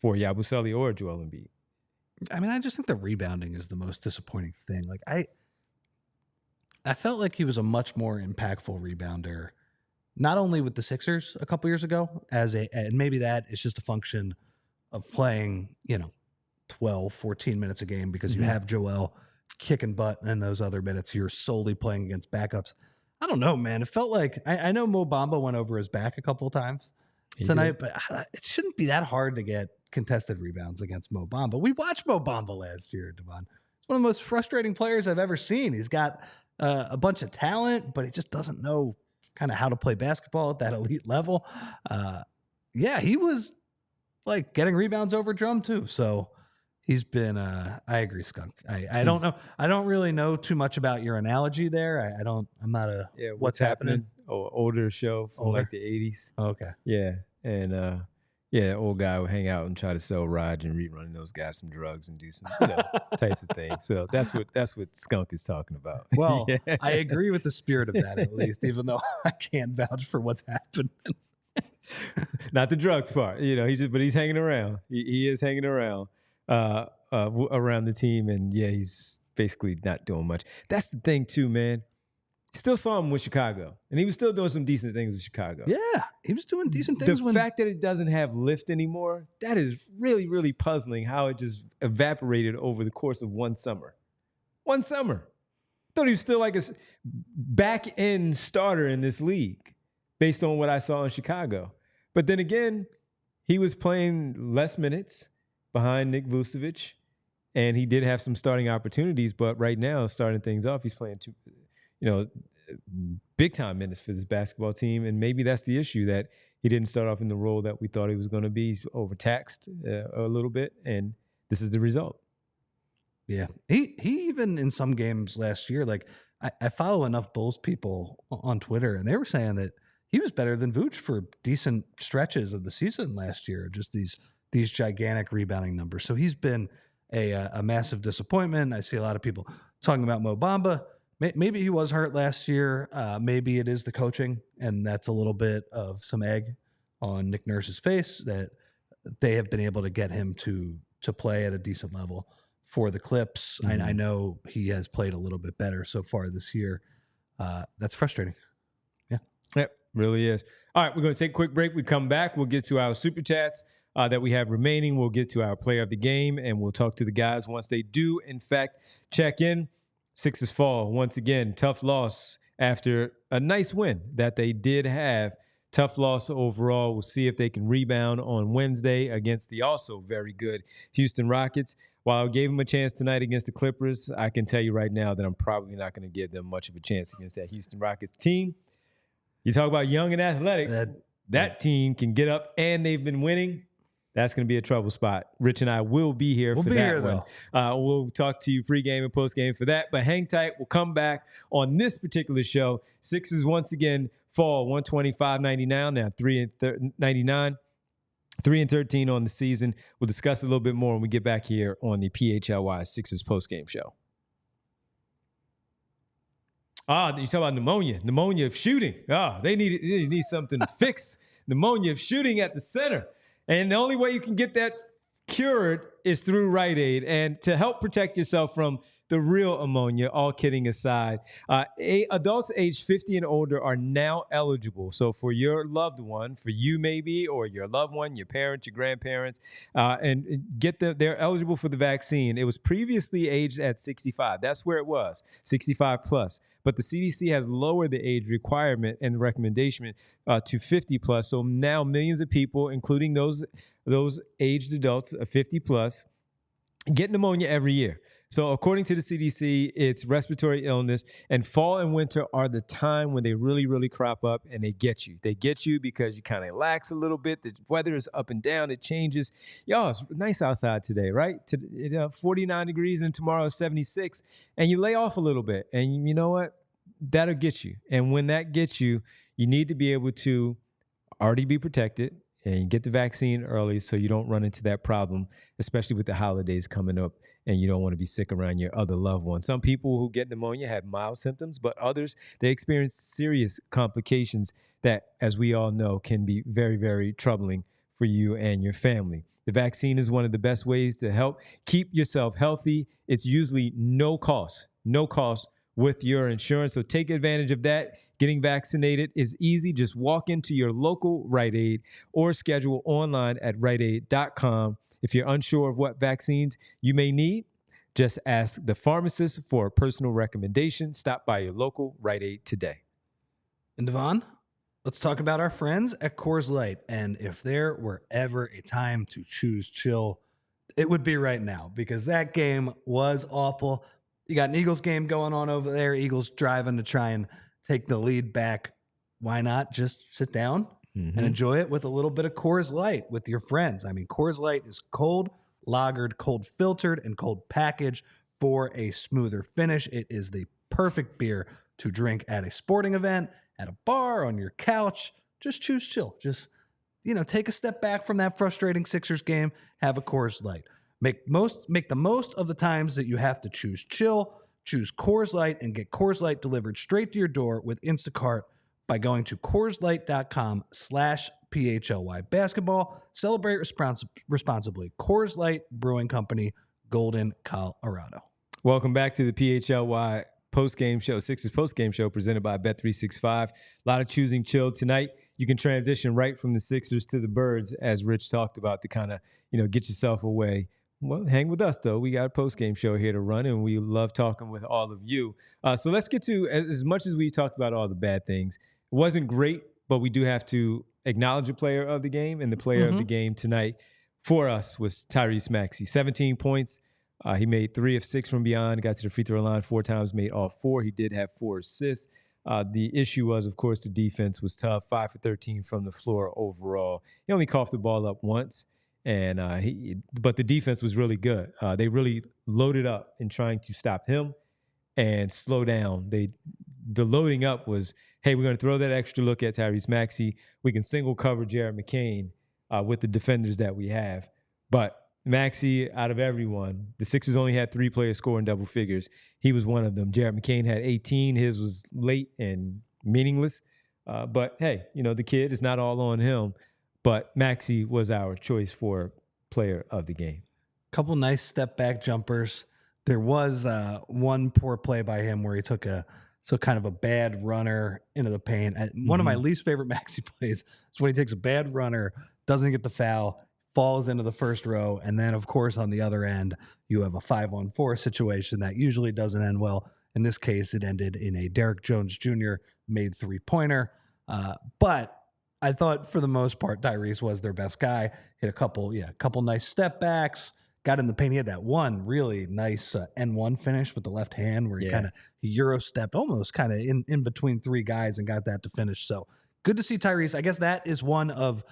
for Yabu or Joel Embiid. I mean, I just think the rebounding is the most disappointing thing. Like I felt like he was a much more impactful rebounder, not only with the Sixers a couple years ago, and maybe that is just a function of playing, 12, 14 minutes a game because you have Joel kicking butt in those other minutes. You're solely playing against backups. I don't know, man. It felt like I know Mo Bamba went over his back a couple of times tonight, but it shouldn't be that hard to get contested rebounds against Mo Bamba. We watched Mo Bamba last year, Devon. He's one of the most frustrating players I've ever seen. He's got a bunch of talent, but he just doesn't know kind of how to play basketball at that elite level. He was like getting rebounds over Drum too. So he's been, I agree, Skunk. I don't know. I don't really know too much about your analogy there. I'm not a, what's happening? Oh, older show from like the 80s. Okay. Yeah. And, old guy would hang out and try to sell rides and rerunning those guys some drugs and do some types of things. So that's what Skunk is talking about. Well, I agree with the spirit of that at least, even though I can't vouch for what's happened. Not the drugs part, but he's hanging around. He is hanging around around the team, and he's basically not doing much. That's the thing too, man. Still saw him with Chicago, and he was still doing some decent things with Chicago. Yeah, he was doing decent things. The fact that it doesn't have lift anymore, that is really, really puzzling how it just evaporated over the course of one summer. One summer. I thought he was still like a back-end starter in this league based on what I saw in Chicago. But then again, he was playing less minutes behind Nick Vucevic, and he did have some starting opportunities, but right now, starting things off, he's playing big time minutes for this basketball team. And maybe that's the issue, that he didn't start off in the role that we thought he was going to be. He's overtaxed a little bit, and this is the result. Yeah. He even in some games last year, like I follow enough Bulls people on Twitter, and they were saying that he was better than Vooch for decent stretches of the season last year, just these gigantic rebounding numbers. So he's been a massive disappointment. I see a lot of people talking about Mo Bamba. Maybe he was hurt last year. Maybe it is the coaching, and that's a little bit of some egg on Nick Nurse's face that they have been able to get him to play at a decent level for the Clips. Mm-hmm. I know he has played a little bit better so far this year. That's frustrating. Yeah. Yep, really is. All right, we're going to take a quick break. We come back. We'll get to our Super Chats that we have remaining. We'll get to our player of the game, and we'll talk to the guys once they do, in fact, check in. Sixers fall once again. Tough loss after a nice win that they did have. Tough loss overall. We'll see if they can rebound on Wednesday against the also very good Houston Rockets. While I gave them a chance tonight against the Clippers, I can tell you right now that I'm probably not going to give them much of a chance against that Houston Rockets team. You talk about young and athletic. That team can get up, and they've been winning. That's going to be a trouble spot. Rich and I will be here for that one. We'll talk to you pregame and postgame for that. But hang tight. We'll come back on this particular show. Sixers once again fall 125-99. Now 3-99. 3-13 on the season. We'll discuss a little bit more when we get back here on the PHLY Sixers postgame show. You talk about pneumonia of shooting. They need something to fix. Pneumonia of shooting at the center. And the only way you can get that cured is through Rite Aid. And to help protect yourself from the real ammonia, all kidding aside, adults age 50 and older are now eligible. So for your loved one, for you maybe, or your loved one, your parents, your grandparents, and they're eligible for the vaccine. It was previously aged at 65. That's where it was, 65 plus. But the CDC has lowered the age requirement and the recommendation to 50 plus. So now millions of people, including those aged adults of 50 plus, get pneumonia every year. So according to the CDC, it's respiratory illness, and fall and winter are the time when they really, really crop up, and they get you. They get you because you kind of lax a little bit. The weather is up and down. It changes. Y'all, it's nice outside today, right? 49 degrees, and tomorrow is 76, and you lay off a little bit, and you know what? That'll get you. And when that gets you, you need to be able to already be protected. and get the vaccine early so you don't run into that problem, especially with the holidays coming up and you don't want to be sick around your other loved ones. Some people who get pneumonia have mild symptoms, but others, they experience serious complications that, as we all know, can be very, very troubling for you and your family. The vaccine is one of the best ways to help keep yourself healthy. It's usually no cost with your insurance. So take advantage of that. Getting vaccinated is easy. Just walk into your local Rite Aid or schedule online at riteaid.com. If you're unsure of what vaccines you may need, just ask the pharmacist for a personal recommendation. Stop by your local Rite Aid today. And Devon, let's talk about our friends at Coors Light. And if there were ever a time to choose chill, it would be right now, because that game was awful. You got an Eagles game going on over there. Eagles driving to try and take the lead back. Why not just sit down and enjoy it with a little bit of Coors Light with your friends? I mean, Coors Light is cold lagered, cold filtered, and cold packaged for a smoother finish. It is the perfect beer to drink at a sporting event, at a bar, on your couch. Just choose chill. Just, take a step back from that frustrating Sixers game. Have a Coors Light. Make the most of the times that you have to choose chill. Choose Coors Light and get Coors Light delivered straight to your door with Instacart by going to CoorsLight.com/PHLY basketball. Celebrate responsibly. Coors Light Brewing Company, Golden, Colorado. Welcome back to the PHLY postgame show, Sixers postgame show presented by Bet365. A lot of choosing chill tonight. You can transition right from the Sixers to the Birds, as Rich talked about, to kind of, get yourself away. Well, hang with us, though. We got a post-game show here to run, and we love talking with all of you. So let's get to, as much as we talked about all the bad things, it wasn't great, but we do have to acknowledge a player of the game, and the player of the game tonight for us was Tyrese Maxey. 17 points. He made 3 of 6 from beyond, got to the free throw line 4 times, made all 4. He did have 4 assists. The issue was, of course, the defense was tough, 5 for 13 from the floor overall. He only coughed the ball up once. But the defense was really good. They really loaded up in trying to stop him and slow down. The loading up was, hey, we're going to throw that extra look at Tyrese Maxey. We can single cover Jared McCain with the defenders that we have. But Maxey, out of everyone, the Sixers only had 3 players scoring double figures. He was one of them. Jared McCain had 18. His was late and meaningless. But hey, the kid, is not all on him. But Maxey was our choice for player of the game. Couple nice step back jumpers. There was one poor play by him where he took kind of a bad runner into the paint. One of my least favorite Maxey plays is when he takes a bad runner, doesn't get the foul, falls into the first row, and then, of course, on the other end, you have a 5-on-4 situation that usually doesn't end well. In this case, it ended in a Derrick Jones Jr. made 3-pointer. But I thought for the most part, Tyrese was their best guy. Hit a couple nice step backs, got in the paint. He had that one really nice N1 finish with the left hand where he kind of Euro stepped almost kind of in between 3 guys and got that to finish. So good to see Tyrese. I guess that is one of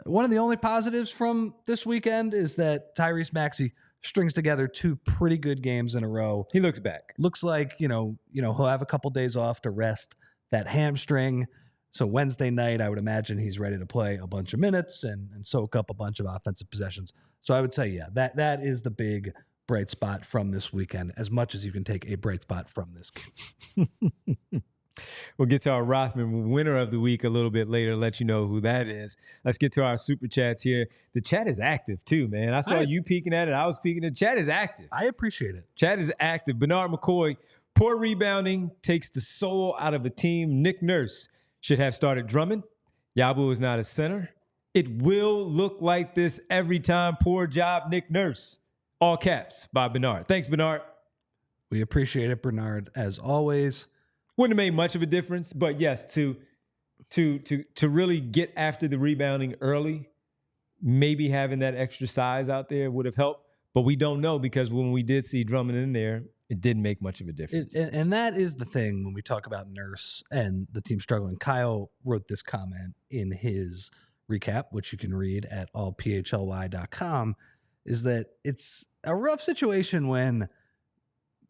the only positives from this weekend is that Tyrese Maxey strings together 2 pretty good games in a row. He looks back. Looks like, he'll have a couple days off to rest that hamstring. So Wednesday night, I would imagine he's ready to play a bunch of minutes and soak up a bunch of offensive possessions. So I would say, that is the big bright spot from this weekend, as much as you can take a bright spot from this game. We'll get to our Rothman winner of the week a little bit later, let you know who that is. Let's get to our super chats here. The chat is active too, man. I saw you peeking at it. I was peeking at it. Chat is active. I appreciate it. Chat is active. Bernard McCoy, poor rebounding takes the soul out of a team. Nick Nurse should have started Drummond. Yabu is not a center. It will look like this every time. Poor job, Nick Nurse. All caps by Bernard. Thanks, Bernard. We appreciate it, Bernard, as always. Wouldn't have made much of a difference, but yes, to really get after the rebounding early, maybe having that extra size out there would have helped. But we don't know, because when we did see Drummond in there, it didn't make much of a difference. And that is the thing when we talk about Nurse and the team struggling. Kyle wrote this comment in his recap, which you can read at allphly.com, is that it's a rough situation when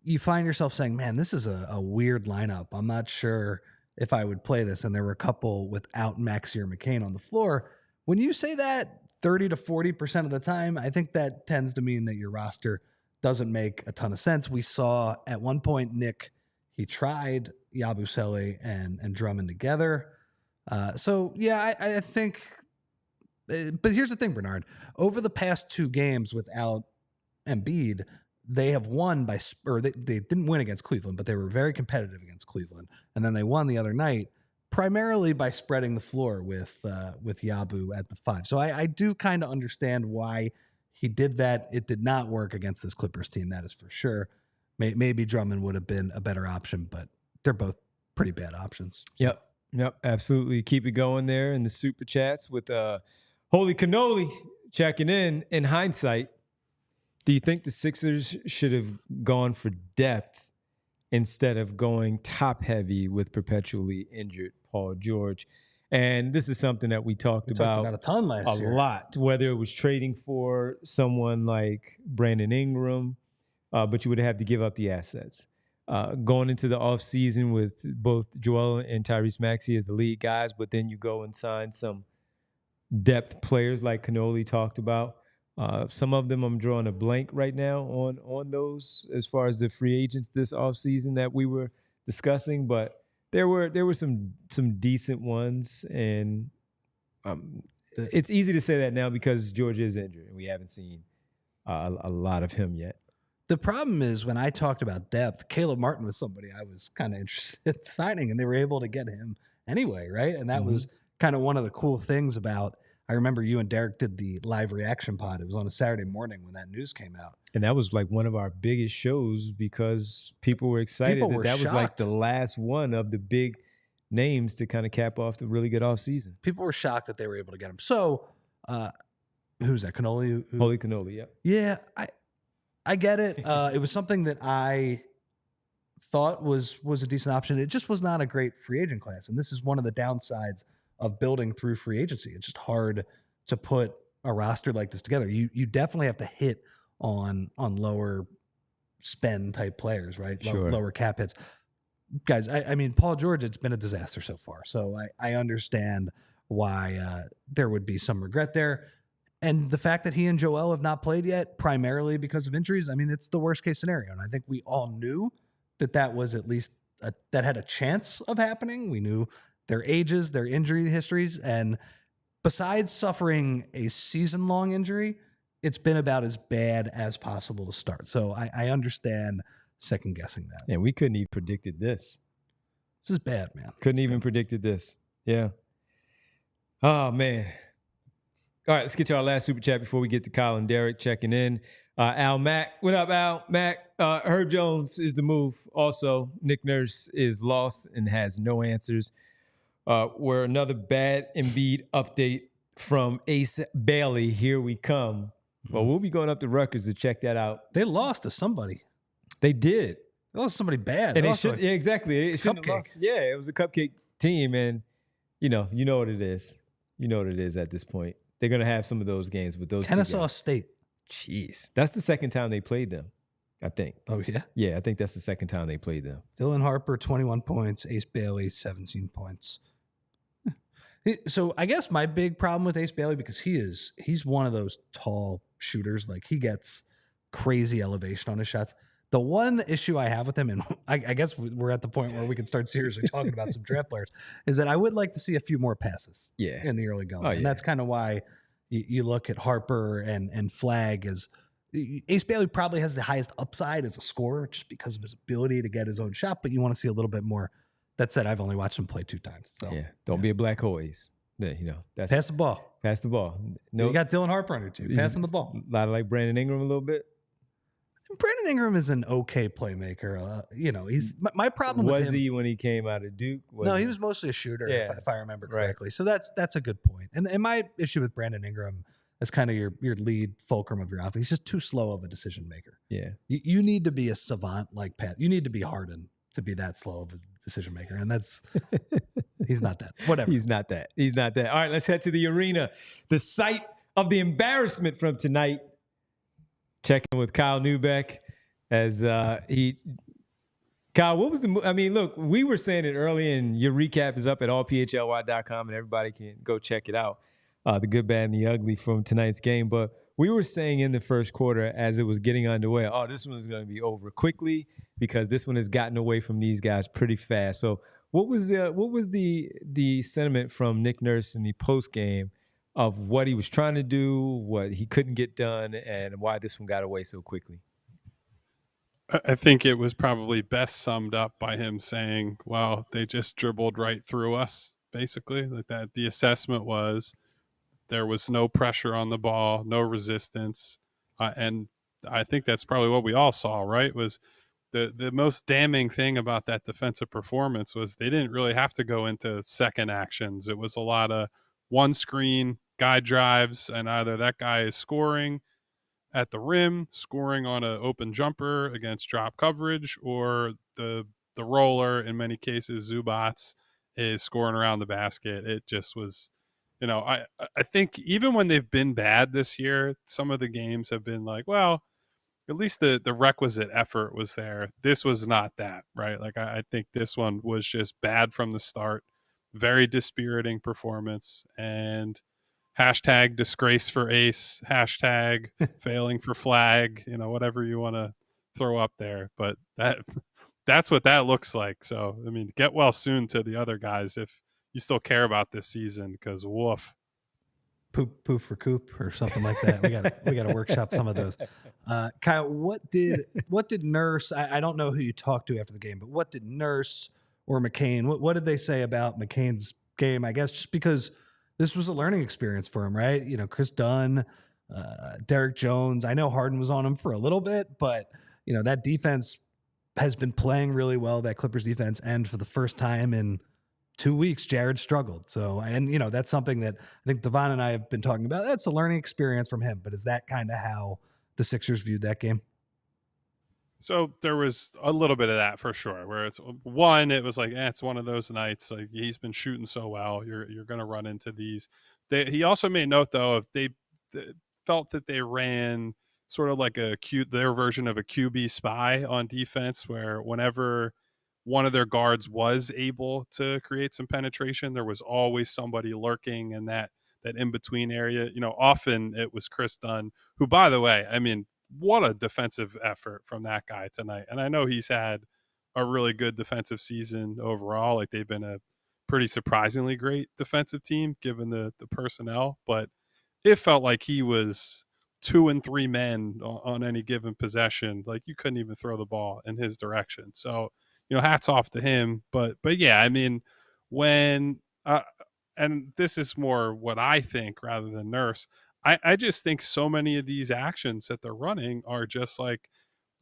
you find yourself saying, man, this is a weird lineup. I'm not sure if I would play this. And there were a couple without Maxey or McCain on the floor When you say that 30 to 40% of the time, I think that tends to mean that your roster doesn't make a ton of sense. We saw at one point, Nick, he tried Yabu and Drummond together. So, yeah, I think. But here's the thing, Bernard. Over the past 2 games without Embiid, they have won by, or they didn't win against Cleveland, but they were very competitive against Cleveland. And then they won the other night, primarily by spreading the floor with Yabu at the 5. So I do kind of understand why he did that. It did not work against this Clippers team, that is for sure. Maybe Drummond would have been a better option, but they're both pretty bad options. Yep, absolutely. Keep it going there in the super chats with Holy Cannoli checking in. In hindsight, do you think the Sixers should have gone for depth instead of going top heavy with perpetually injured Paul George? And this is something that we talked about a ton last year. A lot, whether it was trading for someone like Brandon Ingram, but you would have to give up the assets. Going into the offseason with both Joel and Tyrese Maxey as the lead guys, but then you go and sign some depth players like Cannoli talked about. Some of them I'm drawing a blank right now on those as far as the free agents this offseason that we were discussing, but there were some decent ones, and it's easy to say that now because George is injured and we haven't seen a lot of him yet. The problem is when I talked about depth, Caleb Martin was somebody I was kind of interested in signing, and they were able to get him anyway, right? And that was kind of one of the cool things about, I remember you and Derek did the live reaction pod. It was on a Saturday morning when that news came out. And that was like one of our biggest shows because people were excited that was like the last one of the big names to kind of cap off the really good offseason. People were shocked that they were able to get him. So, who's that? Cannoli? Holy Cannoli, yeah. Yeah, I get it. It was something that I thought was a decent option. It just was not a great free agent class. And this is one of the downsides of building through free agency. It's just hard to put a roster like this together. You definitely have to hit on lower spend type players, right? Sure. Lower cap hits. Guys, I mean, Paul George, it's been a disaster so far. So I understand why there would be some regret there. And the fact that he and Joel have not played yet, primarily because of injuries, I mean, it's the worst case scenario. And I think we all knew that was at least that had a chance of happening. We knew their ages, their injury histories. And besides suffering a season-long injury, it's been about as bad as possible to start. So I understand second-guessing that. Yeah, we couldn't even predicted this. This is bad, man. Couldn't even predicted this. Yeah. Oh, man. All right, let's get to our last super chat before we get to Kyle and Derek checking in. Al Mack. What up, Al? Mac. Herb Jones is the move. Also, Nick Nurse is lost and has no answers. We're another bad Embiid update from Ace Bailey. Here we come. Well, we'll be going up to Rutgers to check that out. They lost to somebody. They did. They lost to somebody bad. And they should, yeah, exactly. It shouldn't have lost. Yeah, it was a cupcake team, and you know what it is. You know what it is at this point. They're going to have some of those games with those Kennesaw State. Jeez. That's the second time they played them, I think. Oh, yeah? Yeah, I think that's the second time they played them. Dylan Harper, 21 points. Ace Bailey, 17 points. So I guess my big problem with Ace Bailey, because he's one of those tall shooters. Like, he gets crazy elevation on his shots. The one issue I have with him, and I guess we're at the point where we can start seriously talking about some draft players, is that I would like to see a few more passes in the early going. And that's kind of why you look at Harper and Flag as Ace Bailey probably has the highest upside as a scorer just because of his ability to get his own shot, but you want to see a little bit more. That said, I've only watched him play 2 times. So don't be a black hole, Ace. Yeah, that's pass the ball. Pass the ball. No, you got Dylan Harper on your team. Pass him the ball. A lot of like Brandon Ingram a little bit. Brandon Ingram is an okay playmaker. He's my problem with him. Was he when he came out of Duke? No, he was mostly a shooter, if I remember correctly. Right. So that's a good point. And my issue with Brandon Ingram as kind of your lead fulcrum of your offense, he's just too slow of a decision maker. Yeah, you need to be a savant like Pat. You need to be Harden to be that slow of a decision maker, and that's he's not that. Whatever. He's not that. All right, let's head to the arena, the site of the embarrassment from tonight. Checking with Kyle Neubeck as Kyle, what was look, we were saying it early, and your recap is up at allphly.com, and everybody can go check it out. the good, bad, and the ugly from tonight's game. But we were saying in the first quarter as it was getting underway, oh, this one is going to be over quickly because this one has gotten away from these guys pretty fast. So what was the sentiment from Nick Nurse in the post game of what he was trying to do, what he couldn't get done, and why this one got away so quickly? I think it was probably best summed up by him saying, well, they just dribbled right through us, basically. Like that, the assessment was there was no pressure on the ball, no resistance. And I think that's probably what we all saw, right? Was the most damning thing about that defensive performance was they didn't really have to go into second actions. It was a lot of one screen, guy drives, and either that guy is scoring at the rim, scoring on an open jumper against drop coverage, or the roller, in many cases Zubac, is scoring around the basket. It just was, I think even when they've been bad this year, some of the games have been like, well, at least the requisite effort was there. This was not that, right? Like I think this one was just bad from the start, very dispiriting performance, and hashtag disgrace for ace, hashtag failing for flag, whatever you want to throw up there. But that's what that looks like. So, I mean, get well soon to the other guys if you still care about this season, because woof. Poop for Coop or something like that. We got to workshop some of those. Kyle, what did Nurse? I don't know who you talked to after the game, but what did Nurse or McCain? What did they say about McCain's game? I guess just because this was a learning experience for him, right? Chris Dunn, Derrick Jones. I know Harden was on him for a little bit, but that defense has been playing really well. That Clippers defense, and for the first time in 2 weeks, Jared struggled. So, and that's something that I think Devon and I have been talking about. That's a learning experience from him. But is that kind of how the Sixers viewed that game? So there was a little bit of that for sure, where it was like, it's one of those nights. Like, he's been shooting so well, you're going to run into these. He also made note, though, if they felt that they ran sort of like their version of a QB spy on defense, where whenever one of their guards was able to create some penetration, there was always somebody lurking in that in-between area. Often it was Chris Dunn, who, by the way, I mean, what a defensive effort from that guy tonight. And I know he's had a really good defensive season overall. Like, they've been a pretty surprisingly great defensive team given the personnel, but it felt like he was 2 and 3 men on any given possession. Like, you couldn't even throw the ball in his direction. So, hats off to him. But yeah, I mean, when and this is more what I think rather than Nurse, I just think so many of these actions that they're running are just like,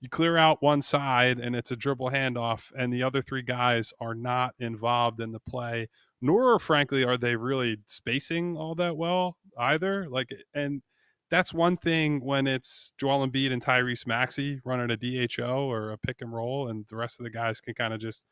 you clear out one side and it's a dribble handoff, and the other 3 guys are not involved in the play, nor frankly are they really spacing all that well either. Like, and that's one thing when it's Joel Embiid and Tyrese Maxey running a DHO or a pick and roll, and the rest of the guys can kind of just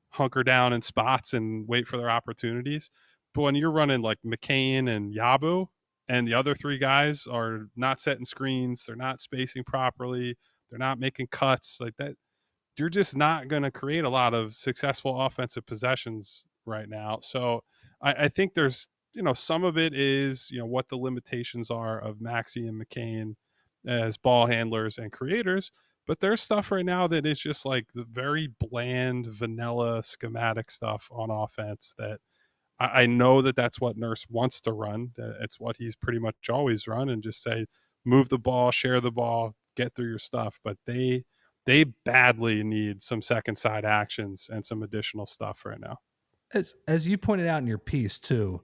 hunker down in spots and wait for their opportunities. But when you're running like McCain and Yabu, and the other 3 guys are not setting screens, they're not spacing properly, they're not making cuts like that, you're just not going to create a lot of successful offensive possessions right now. So I think there's, some of it is, what the limitations are of Maxey and McCain as ball handlers and creators. But there's stuff right now that is just like the very bland, vanilla, schematic stuff on offense that I know that that's what Nurse wants to run. It's what he's pretty much always run, and just say, move the ball, share the ball, get through your stuff. But they badly need some second side actions and some additional stuff right now. As you pointed out in your piece too,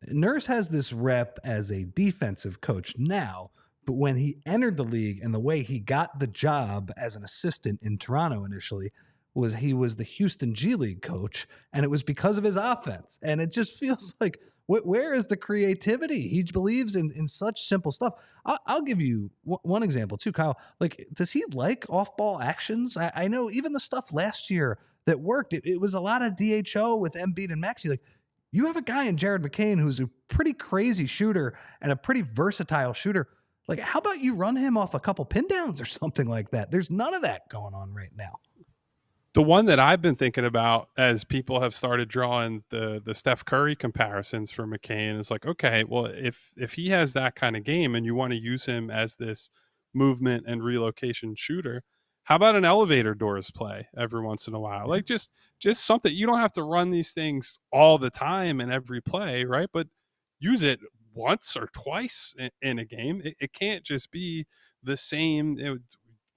Nurse has this rep as a defensive coach now, but when he entered the league and the way he got the job as an assistant in Toronto initially was he was the Houston G League coach, and it was because of his offense. And it just feels like, where is the creativity? He believes in such simple stuff. I'll give you one example too, Kyle. Like, does he like off-ball actions? I know even the stuff last year that worked, it was a lot of DHO with Embiid and Maxey. Like, you have a guy in Jared McCain who's a pretty crazy shooter and a pretty versatile shooter. Like, how about you run him off a couple pin downs or something like that? There's none of that going on right now. The one that I've been thinking about as people have started drawing the Steph Curry comparisons for McCain is like, okay, well, if he has that kind of game and you want to use him as this movement and relocation shooter, how about an elevator doors play every once in a while? Like just something. You don't have to run these things all the time in every play, right? But use it once or twice in a game. It can't just be the same.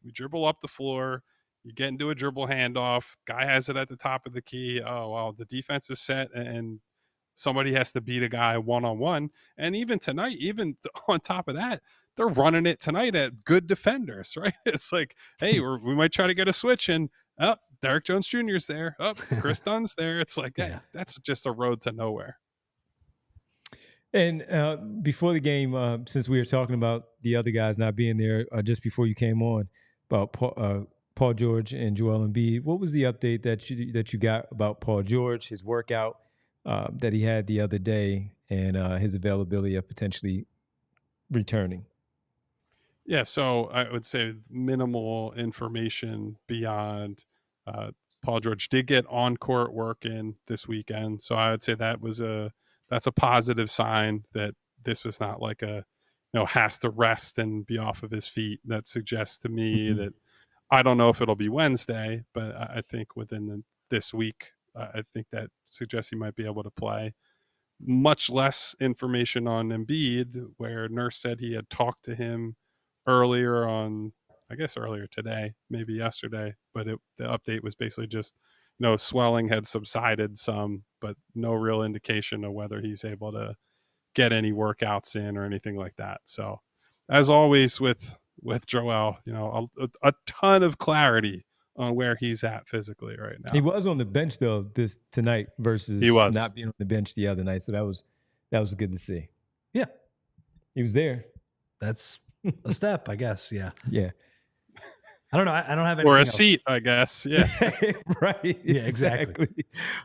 We dribble up the floor, you get into a dribble handoff, guy has it at the top of the key. Oh, well, the defense is set and somebody has to beat a guy one-on-one. And even tonight, even on top of that, they're running it tonight at good defenders, right? It's like, hey, we might try to get a switch and Derrick Jones Jr. is there. Chris Dunn's there. It's like, that's just a road to nowhere. And before the game, since we were talking about the other guys not being there, just before you came on, about Paul George and Joel Embiid, what was the update that you got about Paul George, his workout that he had the other day, and his availability of potentially returning? Yeah, so I would say minimal information beyond Paul George did get on-court work in this weekend, so I would say that's a positive sign that this was not like has to rest and be off of his feet. That suggests to me that I don't know if it'll be Wednesday, but I think within this week, I think that suggests he might be able to play. Much less information on Embiid, where Nurse said he had talked to him earlier today, maybe yesterday, but the update was basically just, swelling had subsided some, but no real indication of whether he's able to get any workouts in or anything like that. So as always with Joel, a ton of clarity on where he's at physically right now. He was on the bench though tonight versus not being on the bench the other night. So that was good to see. Yeah. He was there. That's a step, I guess. Yeah. Yeah. I don't know. I don't have anything or a else. seat, I guess. Yeah. Right. Yeah, exactly.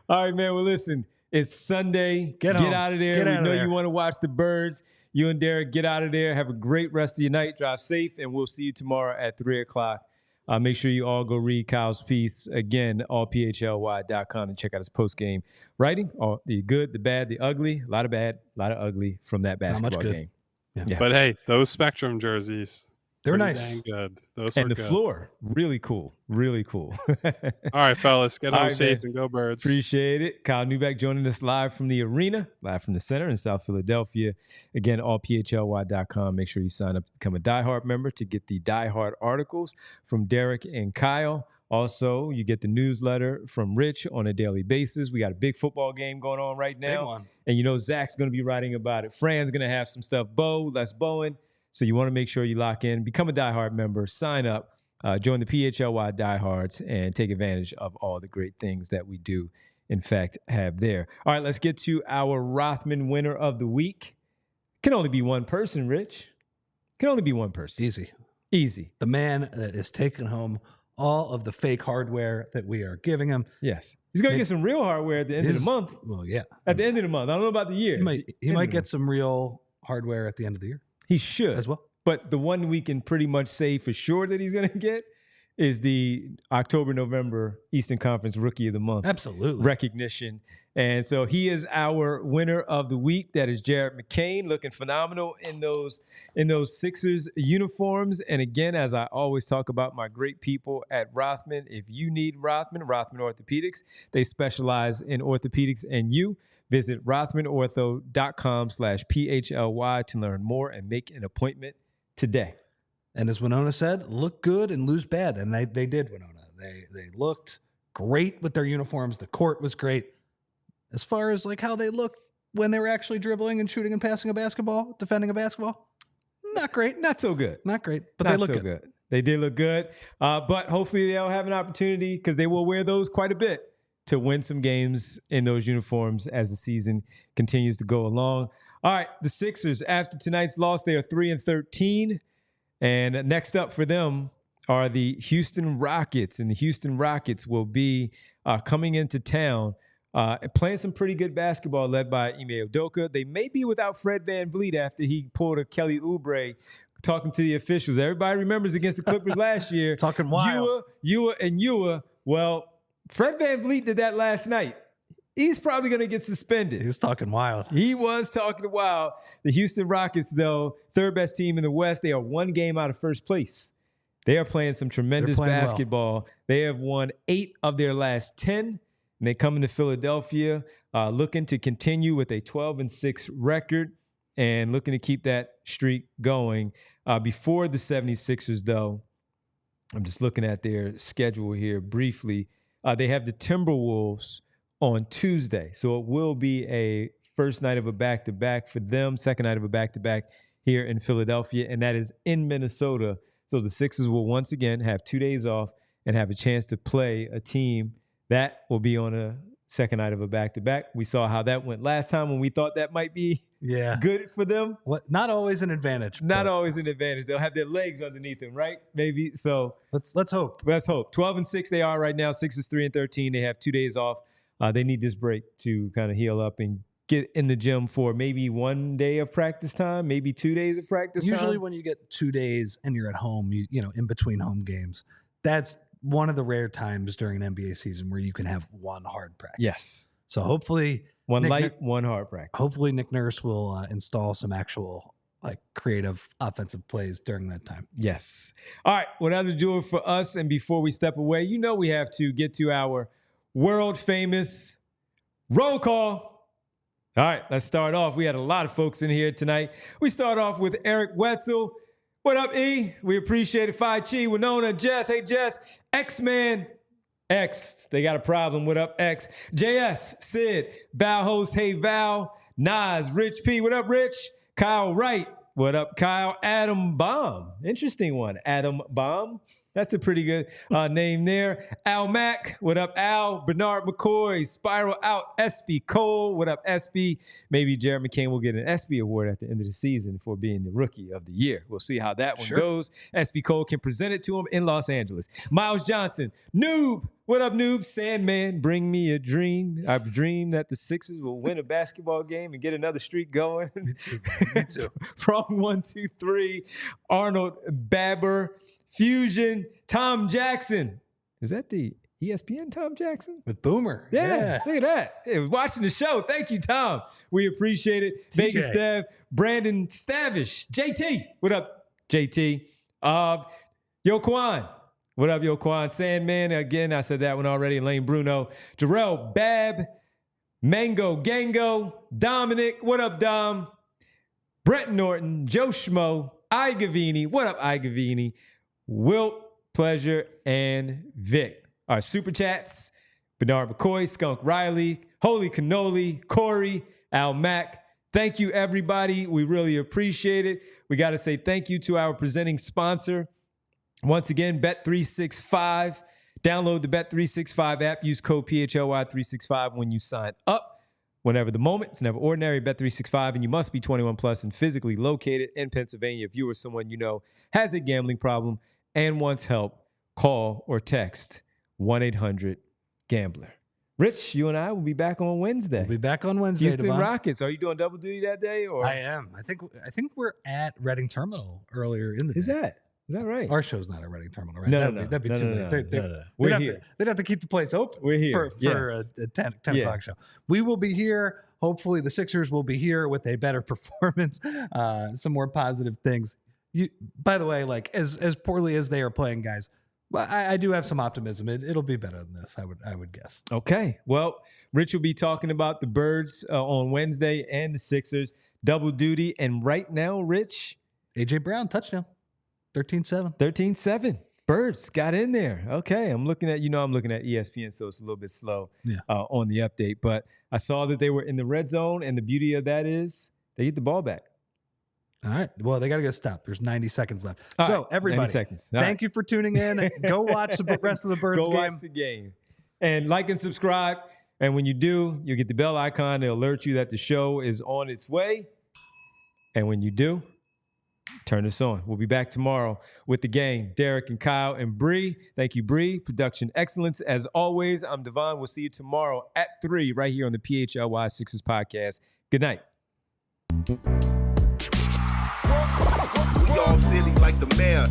All right, man. Well, listen, it's Sunday. Get out of there. Get we out know of there. You want to watch the birds. You and Derek, get out of there. Have a great rest of your night. Drive safe, and we'll see you tomorrow at 3:00. Make sure you all go read Kyle's piece. Again, allphly.com and check out his post-game writing. All the good, the bad, the ugly. A lot of bad, a lot of ugly from that basketball game. Yeah. But hey, those Spectrum jerseys, they were nice. Dang good. Those and were the good. floor, really cool. Really cool. All right, fellas, get home safe, man. And go Birds. Appreciate it. Kyle Neubeck joining us live from the arena, live from the center in South Philadelphia. Again, allphly.com. Make sure you sign up to become a diehard member to get the diehard articles from Derek and Kyle. Also, you get the newsletter from Rich on a daily basis. We got a big football game going on right now. Big one. And Zach's going to be writing about it. Fran's going to have some stuff. Les Bowen. So you want to make sure you lock in, become a diehard member, sign up, join the PHLY diehards, and take advantage of all the great things that we do, in fact, have there. All right, let's get to our Rothman winner of the week. Can only be one person, Rich. Can only be one person. Easy. The man that is taking home all of the fake hardware that we are giving him. Yes. He's going to get some real hardware at the end of the month. Well, yeah. At the end of the month. I don't know about the year. He might get some real hardware at the end of the year. He should. As well. But the one we can pretty much say for sure that he's going to get is the October-November Eastern Conference Rookie of the Month. Absolutely. Recognition. And so he is our winner of the week. That is Jared McCain, looking phenomenal in those Sixers uniforms. And again, as I always talk about my great people at Rothman, if you need Rothman Orthopedics, they specialize in orthopedics and you. Visit rothmanortho.com/PHLY to learn more and make an appointment today. And as Winona said, look good and lose bad. And they did, Winona. They looked great with their uniforms. The court was great. As far as like how they looked when they were actually dribbling and shooting and passing a basketball, defending a basketball, not great. Not so good. Not great, but Not they look so good. They did look good. But hopefully they'll have an opportunity, because they will wear those quite a bit, to win some games in those uniforms as the season continues to go along. All right, the Sixers, after tonight's loss, they are 3-13. And next up for them are the Houston Rockets. And the Houston Rockets will be coming into town, playing some pretty good basketball led by Ime Udoka. They may be without Fred VanVleet after he pulled a Kelly Oubre talking to the officials. Everybody remembers against the Clippers last year. Talking wild. Ewa. Well, Fred VanVleet did that last night. He's probably going to get suspended. He was talking wild. He was talking wild. The Houston Rockets, though, third best team in the West, they are one game out of first place. They are playing some tremendous basketball. Well. They have won 8 of their last 10, and they come into Philadelphia looking to continue with a 12-6 record and looking to keep that streak going. Before the 76ers, though, I'm just looking at their schedule here briefly. They have the Timberwolves on Tuesday. So it will be a first night of a back-to-back for them, second night of a back-to-back here in Philadelphia, and that is in Minnesota. So the Sixers will once again have 2 days off and have a chance to play a team that will be on a second night of a back-to-back. We saw how that went last time when we thought that might be good for them. Not always an advantage. Not always an advantage. They'll have their legs underneath them, right? Maybe. So let's hope. Let's hope. 12-6 they are right now. Sixers 3-13. They have 2 days off. They need this break to kind of heal up and get in the gym for maybe 1 day of practice time, maybe 2 days of practice time. Usually when you get 2 days and you're at home, you know, in between home games, that's one of the rare times during an NBA season where you can have one hard practice. Yes. So hopefully one hard practice. Hopefully Nick Nurse will install some actual creative offensive plays during that time. Yes. All right. Well, that'll do it for us. And before we step away, you know we have to get to our world famous roll call. All right, let's start off. We had a lot of folks in here tonight. We start off with Eric Wetzel. What up, E? We appreciate it. PHLY, Winona, Jess. Hey, Jess. X-Man. X. They got a problem. What up, X? JS, Sid, Val Host. Hey, Val. Nas, Rich P. What up, Rich? Kyle Wright. What up, Kyle? Adam Baum. Interesting one. Adam Baum. That's a pretty good name there. Al Mack, what up, Al? Bernard McCoy, Spiral Out, SB Cole, what up, SB? Maybe Jared McCain will get an SB award at the end of the season for being the rookie of the year. We'll see how that one goes. SB Cole can present it to him in Los Angeles. Miles Johnson, Noob, what up, Noob? Sandman, bring me a dream. I dream that the Sixers will win a basketball game and get another streak going. Me too, man. Me too. Wrong 1, 2, 3. Arnold Babber. Fusion, Tom Jackson. Is that the ESPN Tom Jackson? With Boomer. Yeah. Look at that. Hey, watching the show. Thank you, Tom. We appreciate it. TJ. Vegas Dev, Brandon Stavish, JT. What up, JT? Yo Quan. What up, Yo Quan? Sandman. Again, I said that one already. Lane Bruno. Jarrell, Bab, Mango, Gango, Dominic. What up, Dom? Brett Norton, Joe Schmo, Igavini. What up, Igavini? Wilt, Pleasure, and Vic. Our super chats, Bernard McCoy, Skunk Riley, Holy Cannoli, Corey, Al Mack. Thank you, everybody. We really appreciate it. We got to say thank you to our presenting sponsor. Once again, Bet365. Download the Bet365 app. Use code PHLY365 when you sign up. Whenever the moment, it's never ordinary. Bet365, and you must be 21 plus and physically located in Pennsylvania. If you or someone you know has a gambling problem and wants help, call or text 1-800-GAMBLER. Rich, you and I will be back on Wednesday. We'll be back on Wednesday. Houston Devon. Rockets. Are you doing double duty that day? Or I am. I think we're at Reading Terminal earlier in the day. Is that right? Our show's not at Reading Terminal, right? No, that'd be too late. We're here. They'd have to keep the place open. We're here for a 10 o'clock show. We will be here. Hopefully the Sixers will be here with a better performance, some more positive things. By the way, as poorly as they are playing, guys, I do have some optimism. It'll be better than this, I would guess. Okay. Well, Rich will be talking about the Birds on Wednesday and the Sixers. Double duty. And right now, Rich. A.J. Brown, touchdown. 13-7. 13-7. Birds got in there. Okay. I'm looking at ESPN, so it's a little bit slow on the update. But I saw that they were in the red zone, and the beauty of that is they get the ball back. All right. Well, they got to get stopped. There's 90 seconds left. Everybody, seconds. Thank you for tuning in. Go watch the rest of the Birds game. Go watch the game. And like and subscribe. And when you do, you get the bell icon to alert you that the show is on its way. And when you do, turn this on. We'll be back tomorrow with the gang, Derek and Kyle and Bree. Thank you, Bree. Production excellence. As always, I'm Devon. We'll see you tomorrow at 3 right here on the PHLY Sixers podcast. Good night. We all silly like the mayor.